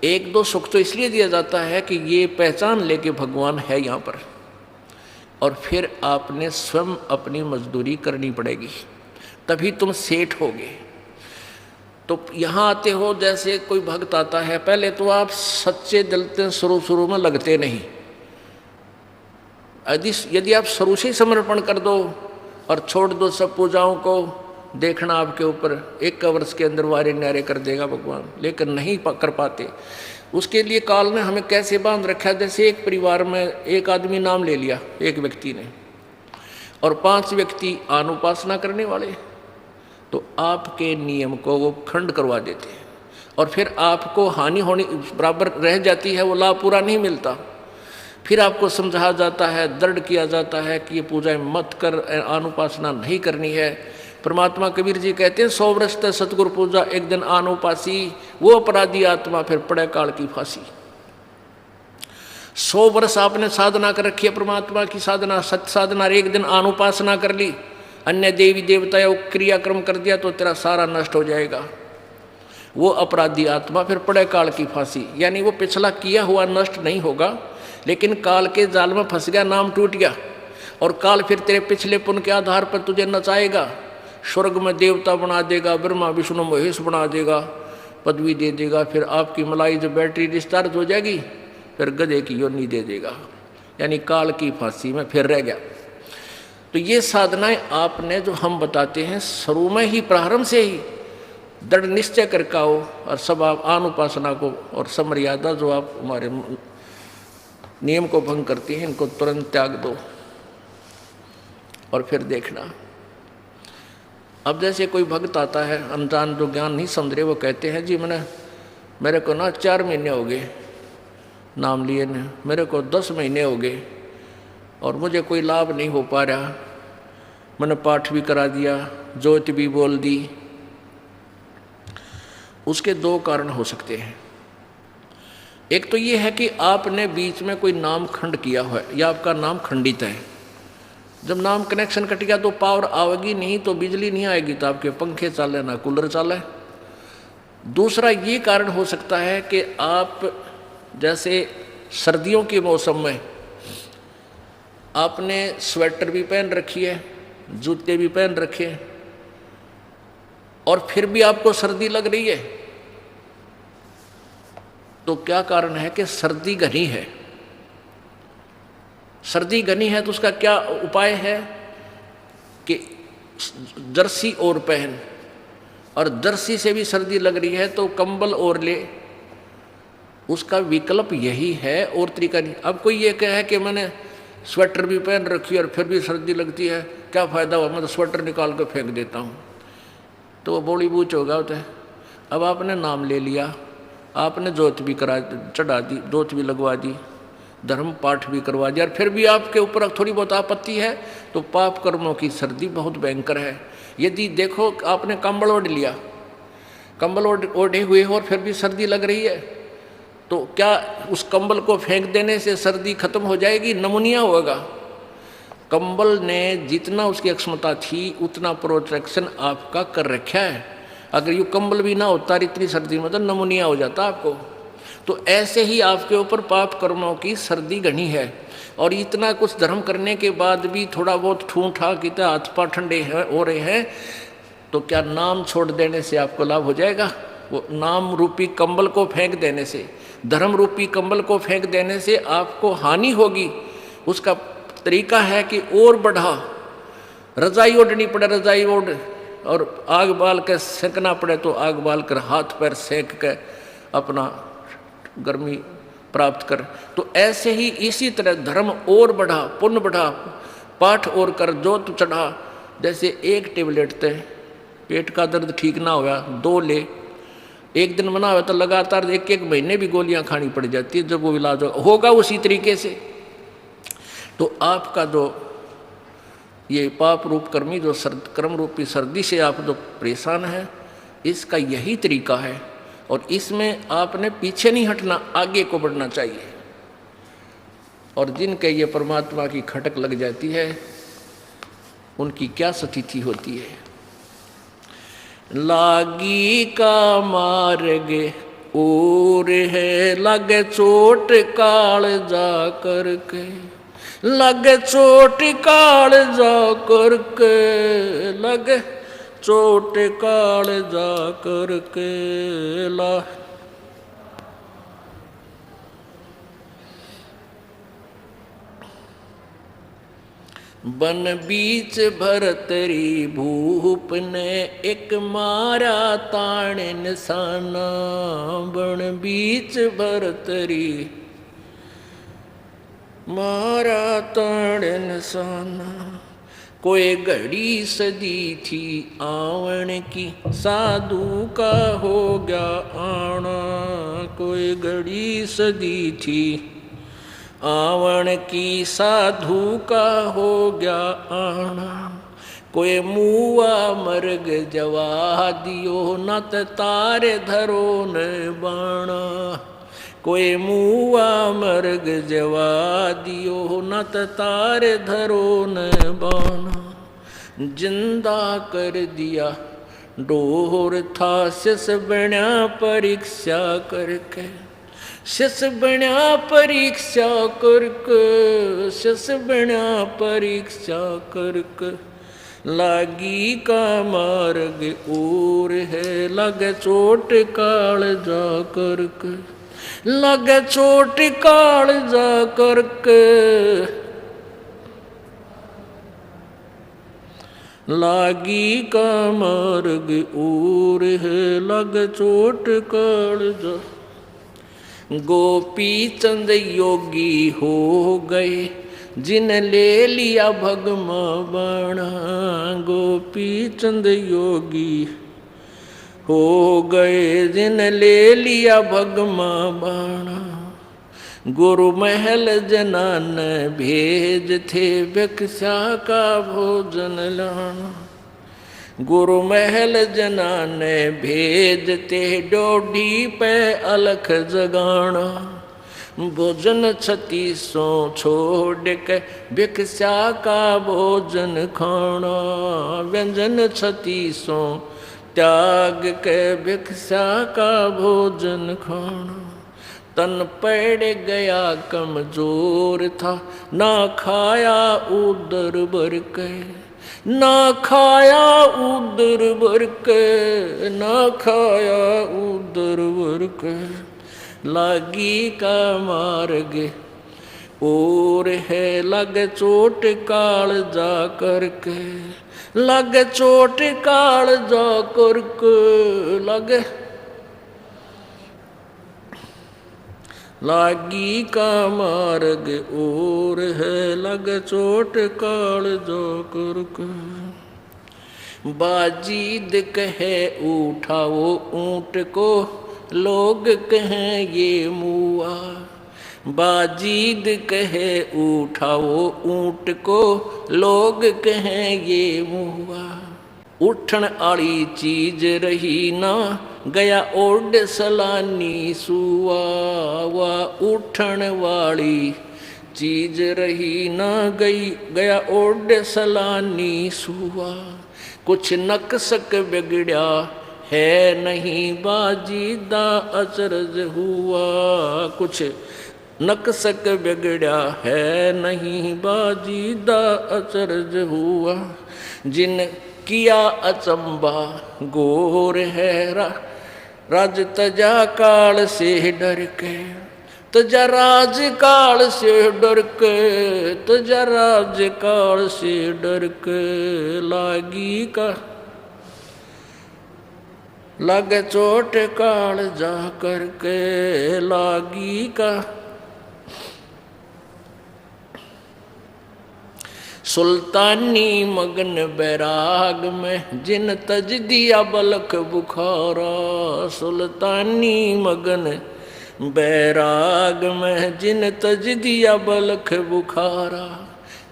1 2 सुख तो इसलिए दिया जाता है कि ये पहचान ले कि भगवान है यहाँ पर, और फिर आपने स्वयं अपनी मजदूरी करनी पड़ेगी, तभी तुम सेठ होगे। तो यहाँ आते हो, जैसे कोई भक्त आता है, पहले तो आप सच्चे दिल से शुरू में लगते नहीं। यदि आप शुरू से समर्पण कर दो और छोड़ दो सब पूजाओं को, देखना आपके ऊपर 1 वर्ष के अंदर वारे न्यारे कर देगा भगवान, लेकिन नहीं कर पाते। उसके लिए काल ने हमें कैसे बांध रखा है। जैसे एक परिवार में एक आदमी नाम ले लिया एक व्यक्ति ने, और 5 व्यक्ति अनुपासना करने वाले, तो आपके नियम को वो खंड करवा देते हैं, और फिर आपको हानि होनी बराबर रह जाती है, वो लाभ पूरा नहीं मिलता। फिर आपको समझाया जाता है, दृढ़ किया जाता है कि ये पूजा मत कर, अनुपासना नहीं करनी है। परमात्मा कबीर जी कहते हैं 100 वर्ष तक सतगुरु पूजा एक दिन अनुपासी, वो अपराधी आत्मा फिर पड़े काल की फांसी। 100 वर्ष आपने साधना कर रखी है, परमात्मा की साधना, सत्य साधना, एक दिन अनुपासना कर ली, अन्य देवी देवता क्रियाक्रम कर दिया, तो तेरा सारा नष्ट हो जाएगा। वो अपराधी आत्मा फिर पड़े काल की फांसी, यानी वो पिछला किया हुआ नष्ट नहीं होगा, लेकिन काल के जाल में फंस गया, नाम टूट गया, और काल फिर तेरे पिछले पुण्य के आधार पर तुझे नचाएगा, स्वर्ग में देवता बना देगा, ब्रह्मा विष्णु महेश बना देगा, पदवी दे देगा, फिर आपकी मलाई जो बैटरी डिस्चार्ज हो जाएगी, फिर गधे की योनि दे देगा, यानी काल की फांसी में फिर रह गया। तो ये साधनाएं आपने जो हम बताते हैं शुरू में ही, प्रारंभ से ही दृढ़ निश्चय करके आओ, और सब आप अनुपासना को और समर्यादा जो आप हमारे नियम को भंग करती हैं, इनको तुरंत त्याग दो, और फिर देखना। अब जैसे कोई भक्त आता है अनजान, जो ज्ञान नहीं समझ रहे, वो कहते हैं जी मेरे को ना 4 महीने हो गए नाम लिए ने, मेरे को 10 महीने हो गए और मुझे कोई लाभ नहीं हो पा रहा, मैंने पाठ भी करा दिया, ज्योति भी बोल दी। उसके 2 कारण हो सकते हैं। एक तो ये है कि आपने बीच में कोई नाम खंड किया हुआ है, या आपका नाम खंडित है। जब नाम कनेक्शन कट गया तो पावर आएगी नहीं, तो बिजली नहीं आएगी, तो आपके पंखे चले ना कूलर चले। दूसरा ये कारण हो सकता है कि आप जैसे सर्दियों के मौसम में आपने स्वेटर भी पहन रखी है, जूते भी पहन रखे, और फिर भी आपको सर्दी लग रही है, तो क्या कारण है कि सर्दी घनी है। सर्दी घनी है तो उसका क्या उपाय है कि जर्सी और पहन, और जर्सी से भी सर्दी लग रही है तो कंबल और ले। उसका विकल्प यही है, और तरीका नहीं। अब कोई ये कहे कि मैंने स्वेटर भी पहन रखी और फिर भी सर्दी लगती है, क्या फ़ायदा हुआ, मैं तो स्वेटर निकाल कर फेंक देता हूँ, तो वो बोली बूच होगा होता है। अब आपने नाम ले लिया, आपने जोत भी चढ़ा दी, जोत भी लगवा दी, धर्म पाठ भी करवा दिया, और फिर भी आपके ऊपर थोड़ी बहुत आपत्ति है, तो पाप कर्मों की सर्दी बहुत भयंकर है। यदि देखो आपने कंबल ओढ़ लिया, कंबल ओढ़े हुए हो और फिर भी सर्दी लग रही है, तो क्या उस कंबल को फेंक देने से सर्दी खत्म हो जाएगी? नमूनिया होगा। कंबल ने जितना उसकी क्षमता थी उतना प्रोटेक्शन आपका कर रखा है। अगर ये कंबल भी ना होता इतनी सर्दी में तो नमूनिया हो जाता आपको। तो ऐसे ही आपके ऊपर पाप कर्मों की सर्दी घनी है, और इतना कुछ धर्म करने के बाद भी थोड़ा बहुत ठूं ठा की हाथ पाँव ठंडे हो रहे हैं, तो क्या नाम छोड़ देने से आपको लाभ हो जाएगा? वो नाम रूपी कंबल को फेंक देने से, धर्म रूपी कंबल को फेंक देने से आपको हानि होगी। उसका तरीका है कि और बढ़ा, रजाई ओढ़नी पड़े, रजाई ओढ़, और आग बाल कर सेंकना पड़े तो आग बाल कर, हाथ पैर सेंक कर अपना गर्मी प्राप्त कर। तो ऐसे ही इसी तरह धर्म और बढ़ा, पुण्य बढ़ा, पाठ और कर, जोत चढ़ा। जैसे एक टेबलेट थे, पेट का दर्द ठीक ना हुआ 2 ले, एक दिन बना हुआ तो लगातार 1-1 महीने भी गोलियां खानी पड़ जाती है, जब वो इलाज होगा उसी तरीके से। तो आपका जो ये पाप रूप कर्मी जो कर्म रूपी सर्दी से आप जो परेशान हैं, इसका यही तरीका है, और इसमें आपने पीछे नहीं हटना, आगे को बढ़ना चाहिए। और जिनके ये परमात्मा की खटक लग जाती है उनकी क्या स्थिति होती है। लागी का मार्ग और है, लगे चोट काल जा करके, लगे चोट काल जा करके, लगे चोट काल जा करके ला। बन बीच भरतरी भूप ने एक मारा ताण निशाना। बन बीच भरतरी मारा ताण निशाना। कोई घड़ी सदी थी आवन की साधु का हो गया आना। कोई घड़ी सदी थी आवन की साधु का हो गया आना। कोई मुआ मर्ग जवा दियो नत तारे धरो न बाणा। कोई मुआ मर्ग जवा दियो नत तारे धरो न बाणा। जिंदा कर दिया डोर था शिष बण्या परीक्षा करके। शिष बण्या परीक्षा करके। शिष बण्या परीक्षा करके। लागी का मार्ग और है लग चोट काल जा करके। लग चोट काल जा करके। लागी का मार्ग और है लग चोट काल जा। गोपी चंद योगी हो गए जिन ले लिया भगमा बाणा। गोपी चंद योगी हो गए जिन ले लिया भगमा बाणा। गुरु महल जनान भेज थे भिक्षा का भोजन लाना। गुरु महल जनान भेजते डोडी पे अलख जगाना। भोजन 3600 छोड़ के भिक्षा का भोजन खाना। व्यंजन 3600 त्याग के भिक्षा का भोजन खाना। तन पड़ गया कमजोर था ना खाया उदर भर के। ना खाया उदर भर के। ना खाया उदर भर के। लागी का मार्ग और है लग चोट काल जा करके। लग चोट काल जा करके। लग लागी का मार्ग और है लग चोट काल जा करके। बाजीद कहे उठाओ ऊंट को लोग कहें ये मुआ। बाजीद कहे उठाओ ऊंट को लोग कहें ये मुआ। उठन आली चीज रही ना गया ओड सलानी सुआ। वा उठन वाली चीज रही ना गया ओड सलानी सुआ। कुछ नक्सक बिगड़ा है नहीं बाजीदा अचरज हुआ। कुछ नक्सक बिगड़ा है नहीं बाजीदा अचरज हुआ। जिन किया अचंबा गोर है राज तजा काल से डर के। तजा राज काल से डर के। तजा राज काल से डर के। लागी का लग चोट काल जा करके। लागी का सुल्तानी मगन बैराग में जिन तज दिया बलख बुखारा। सुल्तानी मगन बैराग में जिन तज दिया बलख बुखारा।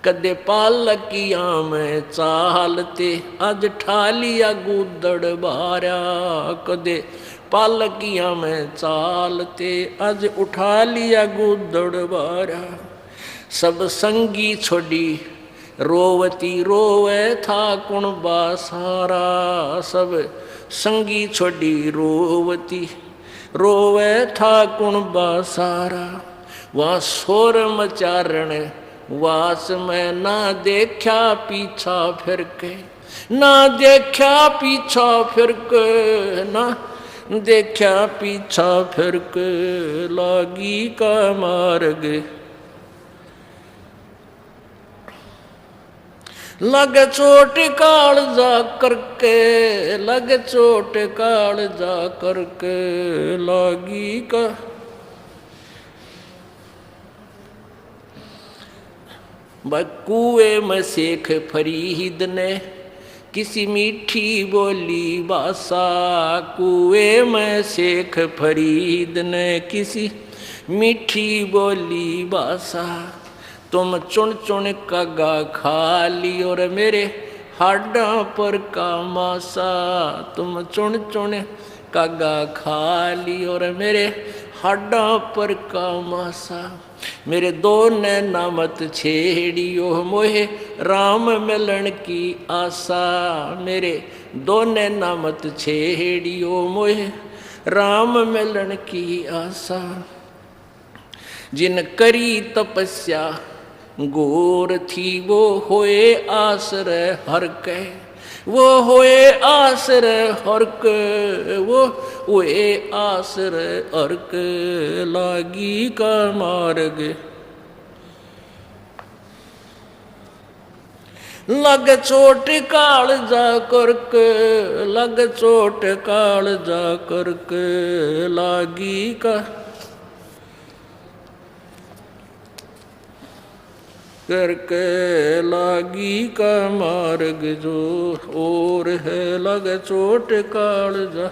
कदे पालकिया में चालते अज ठालिया गुदड़ बारा। कदे पालकिया में चालते अज उठा लिया गुदड़ बारा। सब संगी छोड़ी रोवती रोवे था कुणबा सारा। सब संगी छोड़ी रोवती रोवे था कुणबा सारा। वहाँ शोर मचारण वास में ना देखा पीछा फिर के। ना देखा पीछा फिर के। ना देखा पीछा फिर के। लागी का मार्ग लगे चोट काल जा करके, लगे चोट काल जा करके लागी का। कुएं में शेख फरीद ने किसी मीठी बोली भाषा, कुएं में शेख फरीद ने किसी मीठी बोली भाषा। तुम चुन चुन कगा खा ली और मेरे हाडा पर का मासा, तुम चुन चुन कगा खा ली और मेरे हाडा पर का मासा। मेरे दो नैना मत छेड़ियो मोहे राम मिलन की आशा, मेरे दो नैना मत छेड़ियो मोहे राम मिलन की आशा। जिन करी तपस्या गोर थी वो होए आश्रय हर के, वो होए आश्रय हर के, वो होए आश्रय हर के लागी का मार्ग। लग चोट काल जा करके, लग चोट काल जा करके लागी का करके लागी का मार्ग जो और है लग चोट काल जा।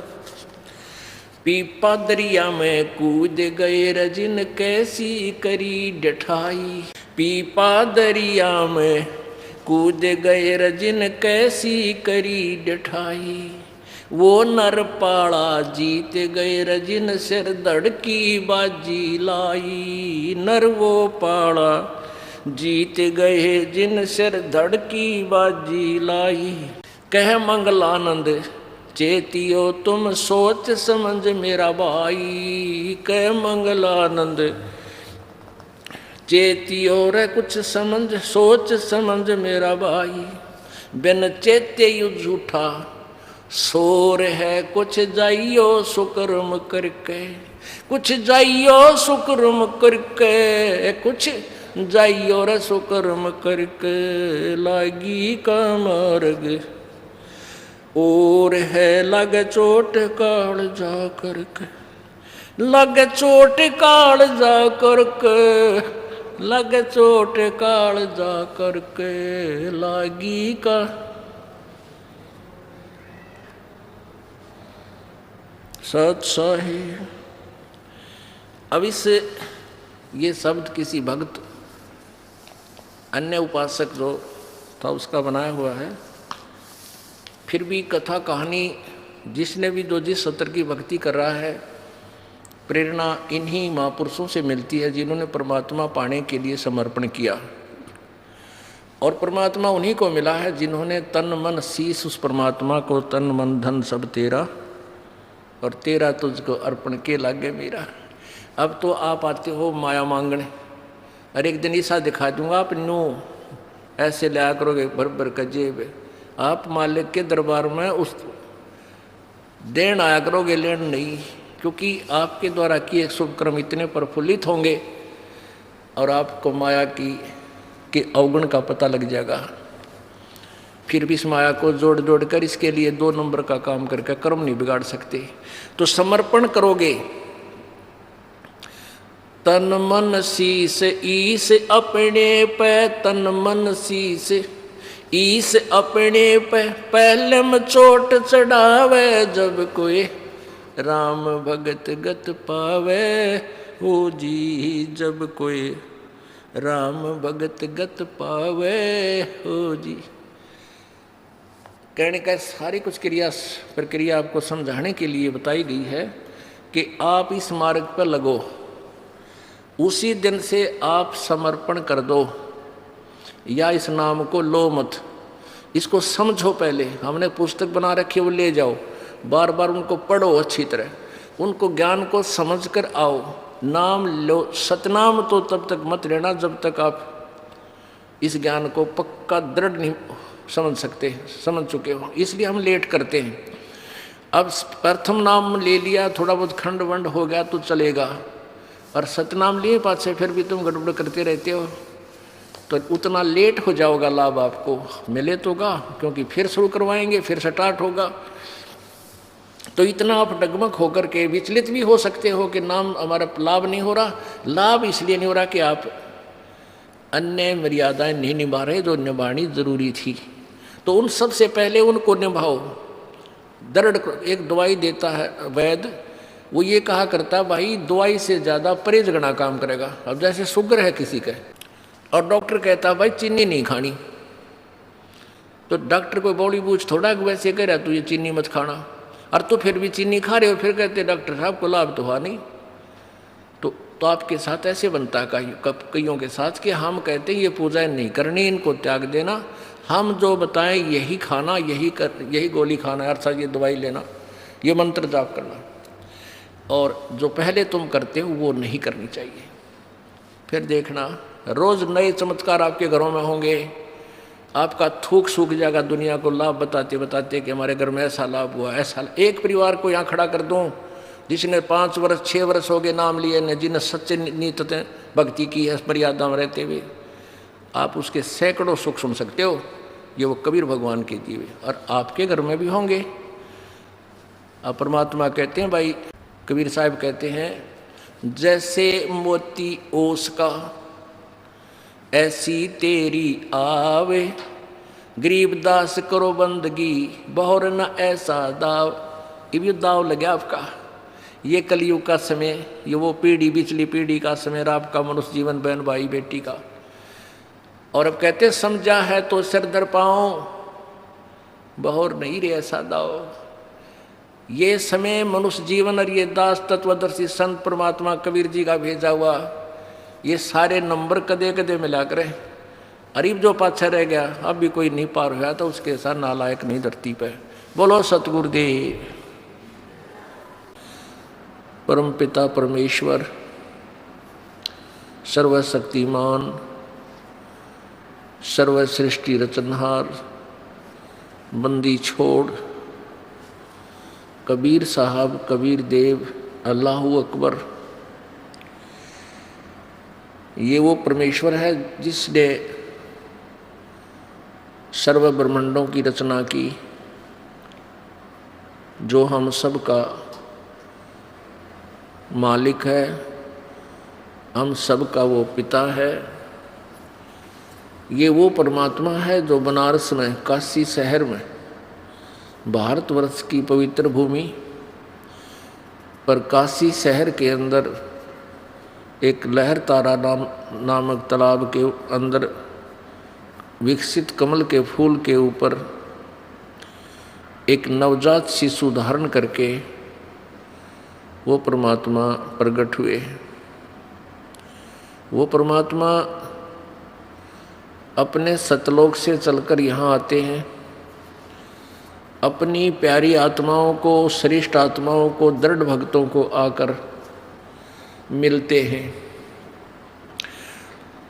पीपा दरिया में कूद गए रजिन कैसी करी डठाई, पीपा दरिया में कूद गए रजिन कैसी करी डठाई। वो नर पाड़ा जीत गए रजिन सिर धड़की बाजी लाई, नर वो पाड़ा जीत गए जिन सिर धड़की बाजी लाई। कह मंगलानंद चेतियो तुम सोच समझ मेरा भाई, कह मंगलानंद चेतियो रे कुछ समझ सोच समझ मेरा भाई। बिन चेते यु झूठा शोर है कुछ जाइयो सुकर्म करके, कुछ जाइयो सुकर्म करके, कुछ जाइयो रे सुकर्म करके लागी का मार्ग और है लग चोट काल जा करके, लग चोट काल जा करके, लग चोट काल जा करके लागी का। सत साही। अब इस ये शब्द किसी भक्त अन्य उपासक जो था उसका बनाया हुआ है। फिर भी कथा कहानी जिसने भी जो जिस सत्र की भक्ति कर रहा है, प्रेरणा इन्हीं महापुरुषों से मिलती है जिन्होंने परमात्मा पाने के लिए समर्पण किया। और परमात्मा उन्हीं को मिला है जिन्होंने तन मन शीश उस परमात्मा को तन मन धन सब तेरा और तेरा तुझको अर्पण के लागे मेरा। अब तो आप आते हो माया मांगने, और एक दिन ऐसा दिखा दूंगा आप नो ऐसे लिया करोगे भर भर का जेब, आप मालिक के दरबार में उस देन आया करोगे, लेन नहीं, क्योंकि आपके द्वारा किए शुभ कर्म इतने प्रफुल्लित होंगे और आपको माया की के अवगुण का पता लग जाएगा। फिर भी इस माया को जोड़ जोड़ कर इसके लिए 2 नंबर का काम करके कर्म नहीं बिगाड़ सकते। तो समर्पण करोगे, तन मन शीस ईस अपने पे, तन मन शीस ईस अपने पे, पहले में चोट चढ़ावे जब कोई राम भगत गत पावे हो जी, जब कोई राम भगत गत पावे हो जी। कहने का सारी कुछ प्रक्रिया आपको समझाने के लिए बताई गई है कि आप इस मार्ग पर लगो, उसी दिन से आप समर्पण कर दो, या इस नाम को लो मत, इसको समझो। पहले हमने पुस्तक बना रखी है वो ले जाओ, बार बार उनको पढ़ो अच्छी तरह, उनको ज्ञान को समझ कर आओ, नाम लो। सतनाम तो तब तक मत लेना जब तक आप इस ज्ञान को पक्का दृढ़ नहीं समझ चुके हो, इसलिए हम लेट करते हैं। अब प्रथम नाम ले लिया, थोड़ा बहुत खंड वंड हो गया तो चलेगा, और सतनाम लिए पाछे फिर भी तुम गड़बड़ करते रहते हो, तो उतना लेट हो जाओगा लाभ आपको मिले तोगा, क्योंकि फिर शुरू करवाएंगे, फिर स्टार्ट होगा। तो इतना आप डगमग होकर के विचलित भी हो सकते हो कि नाम हमारा लाभ नहीं हो रहा। लाभ इसलिए नहीं हो रहा कि आप अन्य मर्यादाएं नहीं निभा रहे जो निभानी जरूरी थी। तो उन सब से पहले उनको निभाओ। दृढ़ एक दवाई देता है वैद्य, वो ये कहा करता भाई दवाई से ज़्यादा परहेज गणा काम करेगा। अब जैसे शुगर है किसी का और डॉक्टर कहता भाई चीनी नहीं खानी, तो डॉक्टर कोई बॉडी बूझ थोड़ा वैसे कह रहा तू ये चीनी मत खाना, और तो फिर भी चीनी खा रहे हो, फिर कहते डॉक्टर साहब को लाभ तो हुआ नहीं। तो आपके साथ ऐसे बनता है कईयों के साथ कि हम कहते हैं ये पूजाएं नहीं करनी, इनको त्याग देना, हम जो बताएं यही खाना, यही गोली खाना, अर्थात ये दवाई लेना, ये मंत्र जाप करना, और जो पहले तुम करते हो वो नहीं करनी चाहिए। फिर देखना रोज़ नए चमत्कार आपके घरों में होंगे, आपका थूक सूख जाएगा दुनिया को लाभ बताते बताते कि हमारे घर में ऐसा लाभ हुआ, ऐसा। एक परिवार को यहाँ खड़ा कर दूँ जिसने 5 वर्ष 6 वर्ष हो गए नाम लिए ने, जिन्हें सच्चे नीत भक्ति की है मर्यादा में रहते हुए, आप उसके सैकड़ों सुख सुन सकते हो। ये वो कबीर भगवान के दिए हुए, और आपके घर में भी होंगे। अब परमात्मा कहते हैं भाई, कबीर साहब कहते हैं जैसे मोती ओस का ऐसी तेरी आवे, गरीब दास करो बंदगी बहुर न ऐसा दाव। ये दाव लगे आपका। ये कलयुग का समय, ये वो पीढ़ी पिछली पीढ़ी का समय रहा आपका मनुष्य जीवन बहन भाई बेटी का। और अब कहते समझा है तो सिर दर पाओ, बहुर नहीं रे ऐसा दाव। ये समय मनुष्य जीवन और ये दास तत्वदर्शी संत परमात्मा कबीर जी का भेजा हुआ, ये सारे नंबर कदे कदे मिला करें। अरीब जो पाछा रह गया, अब भी कोई नहीं पार हुआ तो उसके साथ नालायक नहीं धरती पे। बोलो सतगुरुदेव। परम पिता परमेश्वर सर्वशक्तिमान सर्व सृष्टि रचनहार बंदी छोड़ कबीर साहब कबीर देव अल्लाहू अकबर, ये वो परमेश्वर है जिसने सर्व ब्रह्मांडों की रचना की, जो हम सब का मालिक है, हम सब का वो पिता है। ये वो परमात्मा है जो बनारस में काशी शहर में भारतवर्ष की पवित्र भूमि पर काशी शहर के अंदर एक लहर तारा नामक तालाब के अंदर विकसित कमल के फूल के ऊपर एक नवजात शिशु धारण करके वो परमात्मा प्रकट हुए। वो परमात्मा अपने सतलोक से चलकर यहाँ आते हैं, अपनी प्यारी आत्माओं को, श्रेष्ठ आत्माओं को, दृढ़ भक्तों को आकर मिलते हैं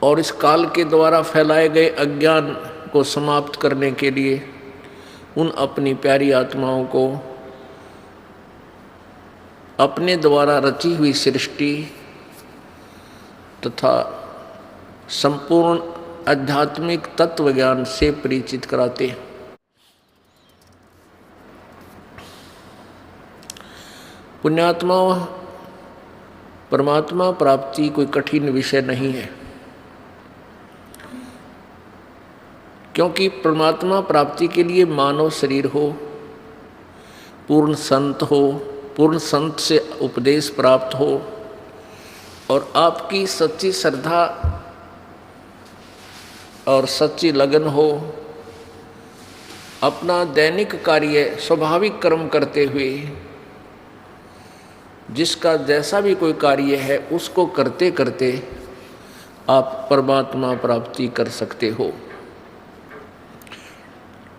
और इस काल के द्वारा फैलाए गए अज्ञान को समाप्त करने के लिए उन अपनी प्यारी आत्माओं को अपने द्वारा रची हुई सृष्टि तथा संपूर्ण आध्यात्मिक तत्व ज्ञान से परिचित कराते हैं। पुण्यात्मा, परमात्मा प्राप्ति कोई कठिन विषय नहीं है, क्योंकि परमात्मा प्राप्ति के लिए मानव शरीर हो, पूर्ण संत हो, पूर्ण संत से उपदेश प्राप्त हो और आपकी सच्ची श्रद्धा और सच्ची लगन हो, अपना दैनिक कार्य स्वाभाविक कर्म करते हुए जिसका जैसा भी कोई कार्य है उसको करते करते आप परमात्मा प्राप्ति कर सकते हो।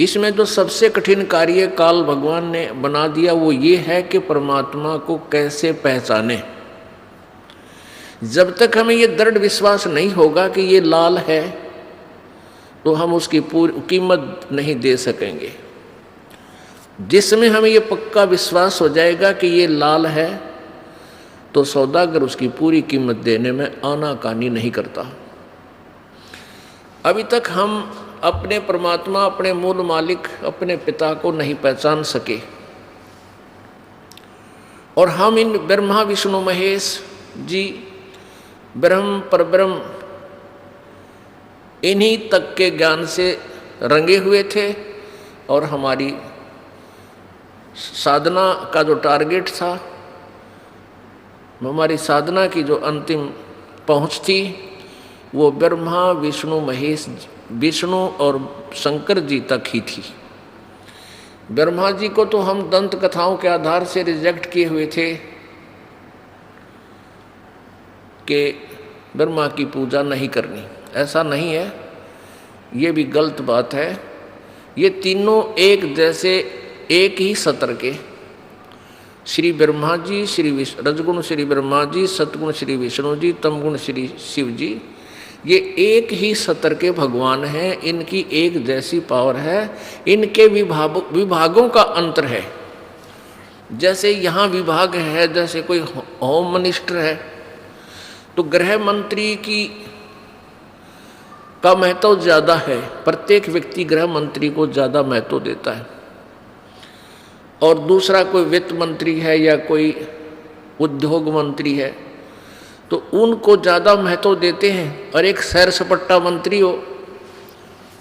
इसमें जो सबसे कठिन कार्य काल भगवान ने बना दिया वो ये है कि परमात्मा को कैसे पहचाने। जब तक हमें ये दृढ़ विश्वास नहीं होगा कि ये लाल है तो हम उसकी पूरी कीमत नहीं दे सकेंगे। जिसमें हमें ये पक्का विश्वास हो जाएगा कि ये लाल है तो सौदागर उसकी पूरी कीमत देने में आनाकानी नहीं करता। अभी तक हम अपने परमात्मा, अपने मूल मालिक, अपने पिता को नहीं पहचान सके, और हम इन ब्रह्मा विष्णु महेश जी, ब्रह्म परब्रह्म, इन्हीं तक के ज्ञान से रंगे हुए थे, और हमारी साधना का जो टारगेट था, हमारी साधना की जो अंतिम पहुंच थी, वो ब्रह्मा विष्णु महेश, विष्णु और शंकर जी तक ही थी। ब्रह्मा जी को तो हम दंत कथाओं के आधार से रिजेक्ट किए हुए थे कि ब्रह्मा की पूजा नहीं करनी। ऐसा नहीं है, ये भी गलत बात है। ये तीनों एक जैसे, एक ही सत्र के, श्री ब्रह्मा जी, रजगुण श्री ब्रह्मा जी, सतगुण श्री विष्णु जी, तमगुण श्री शिव जी, ये एक ही सत्र के भगवान हैं। इनकी एक जैसी पावर है, इनके विभागों का अंतर है। जैसे यहाँ विभाग है, जैसे कोई होम मिनिस्टर है तो गृह मंत्री का महत्व ज़्यादा है। प्रत्येक व्यक्ति गृह मंत्री को ज़्यादा महत्व देता है, और दूसरा कोई वित्त मंत्री है या कोई उद्योग मंत्री है तो उनको ज़्यादा महत्व देते हैं। और एक सैर सपाटा मंत्री हो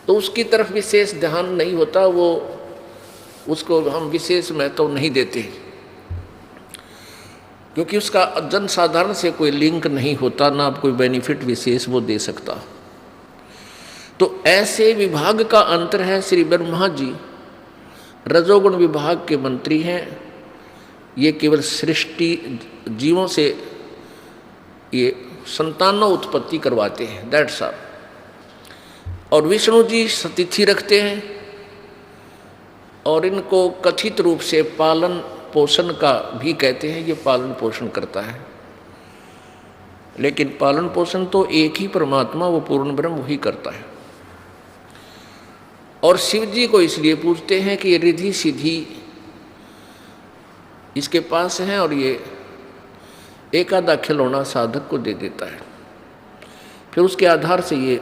तो उसकी तरफ विशेष ध्यान नहीं होता, उसको हम विशेष महत्व नहीं देते, क्योंकि उसका जनसाधारण से कोई लिंक नहीं होता, ना कोई बेनिफिट विशेष वो दे सकता। तो ऐसे विभाग का अंतर है। श्री ब्रह्मा जी रजोगुण विभाग के मंत्री हैं, ये केवल सृष्टि जीवों से ये संतानों उत्पत्ति करवाते हैं, दैट्स ऑल। और विष्णु जी सतिथि रखते हैं, और इनको कथित रूप से पालन पोषण का भी कहते हैं। ये पालन पोषण करता है, लेकिन पालन पोषण तो एक ही परमात्मा, वो पूर्ण ब्रह्म वही करता है। और शिव जी को इसलिए पूजते हैं कि ये रिद्धि सिद्धि इसके पास है, और ये एक आधा खिलौना साधक को दे देता है। फिर उसके आधार से ये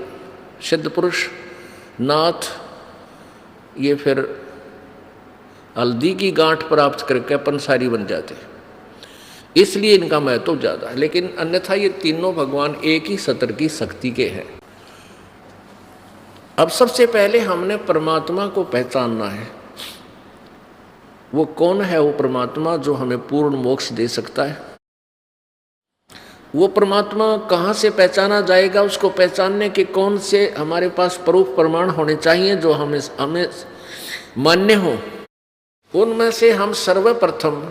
सिद्ध पुरुष, नाथ, ये फिर हल्दी की गांठ प्राप्त करके पंसारी बन जाते हैं। इसलिए इनका महत्व ज़्यादा है। लेकिन अन्यथा ये तीनों भगवान एक ही सत्र की शक्ति के हैं। अब सबसे पहले हमने परमात्मा को पहचानना है। वो कौन है वो परमात्मा जो हमें पूर्ण मोक्ष दे सकता है? वो परमात्मा कहाँ से पहचाना जाएगा? उसको पहचानने के कौन से हमारे पास प्रूफ प्रमाण होने चाहिए जो हमें मान्य हो? उनमें से हम सर्वप्रथम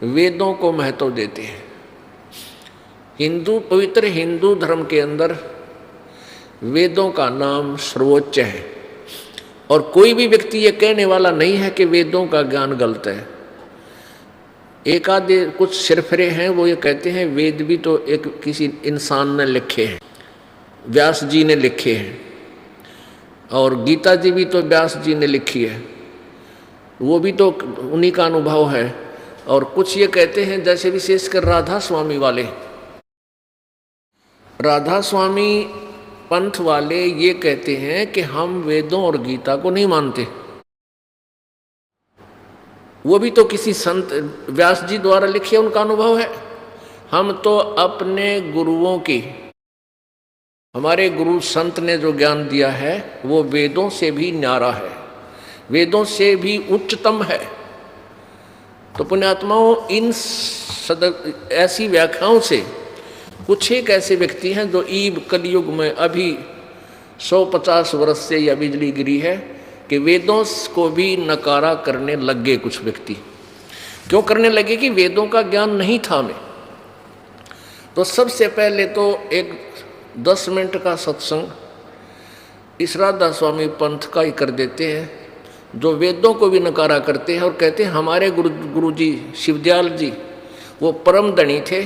वेदों को महत्व देते हैं। पवित्र हिंदू धर्म के अंदर वेदों का नाम सर्वोच्च है, और कोई भी व्यक्ति ये कहने वाला नहीं है कि वेदों का ज्ञान गलत है। एक आधे कुछ सिरफरे हैं, वो ये कहते हैं वेद भी तो एक किसी इंसान ने लिखे हैं, व्यास जी ने लिखे हैं, और गीता जी भी तो व्यास जी ने लिखी है, वो भी तो उन्हीं का अनुभव है। और कुछ ये कहते हैं, जैसे विशेषकर राधा स्वामी वाले, राधा स्वामी पंथ वाले ये कहते हैं कि हम वेदों और गीता को नहीं मानते। वो भी तो किसी संत व्यास जी द्वारा लिखे उनका अनुभव है। हम तो अपने गुरुओं की, हमारे गुरु संत ने जो ज्ञान दिया है वो वेदों से भी न्यारा है, वेदों से भी उच्चतम है। तो पुण्यात्माओं, इन ऐसी व्याख्याओं से कुछ एक ऐसे व्यक्ति हैं जो ईब कलयुग में अभी 150 वर्ष से यह बिजली गिरी है कि वेदों को भी नकारा करने लग गए कुछ व्यक्ति। क्यों करने लगे? कि वेदों का ज्ञान नहीं था हमें। तो सबसे पहले तो एक 10 मिनट का सत्संग इस राधा स्वामी पंथ का ही कर देते हैं, जो वेदों को भी नकारा करते हैं और कहते हैं हमारे गुरुजी शिवदयाल जी वो परम धनी थे,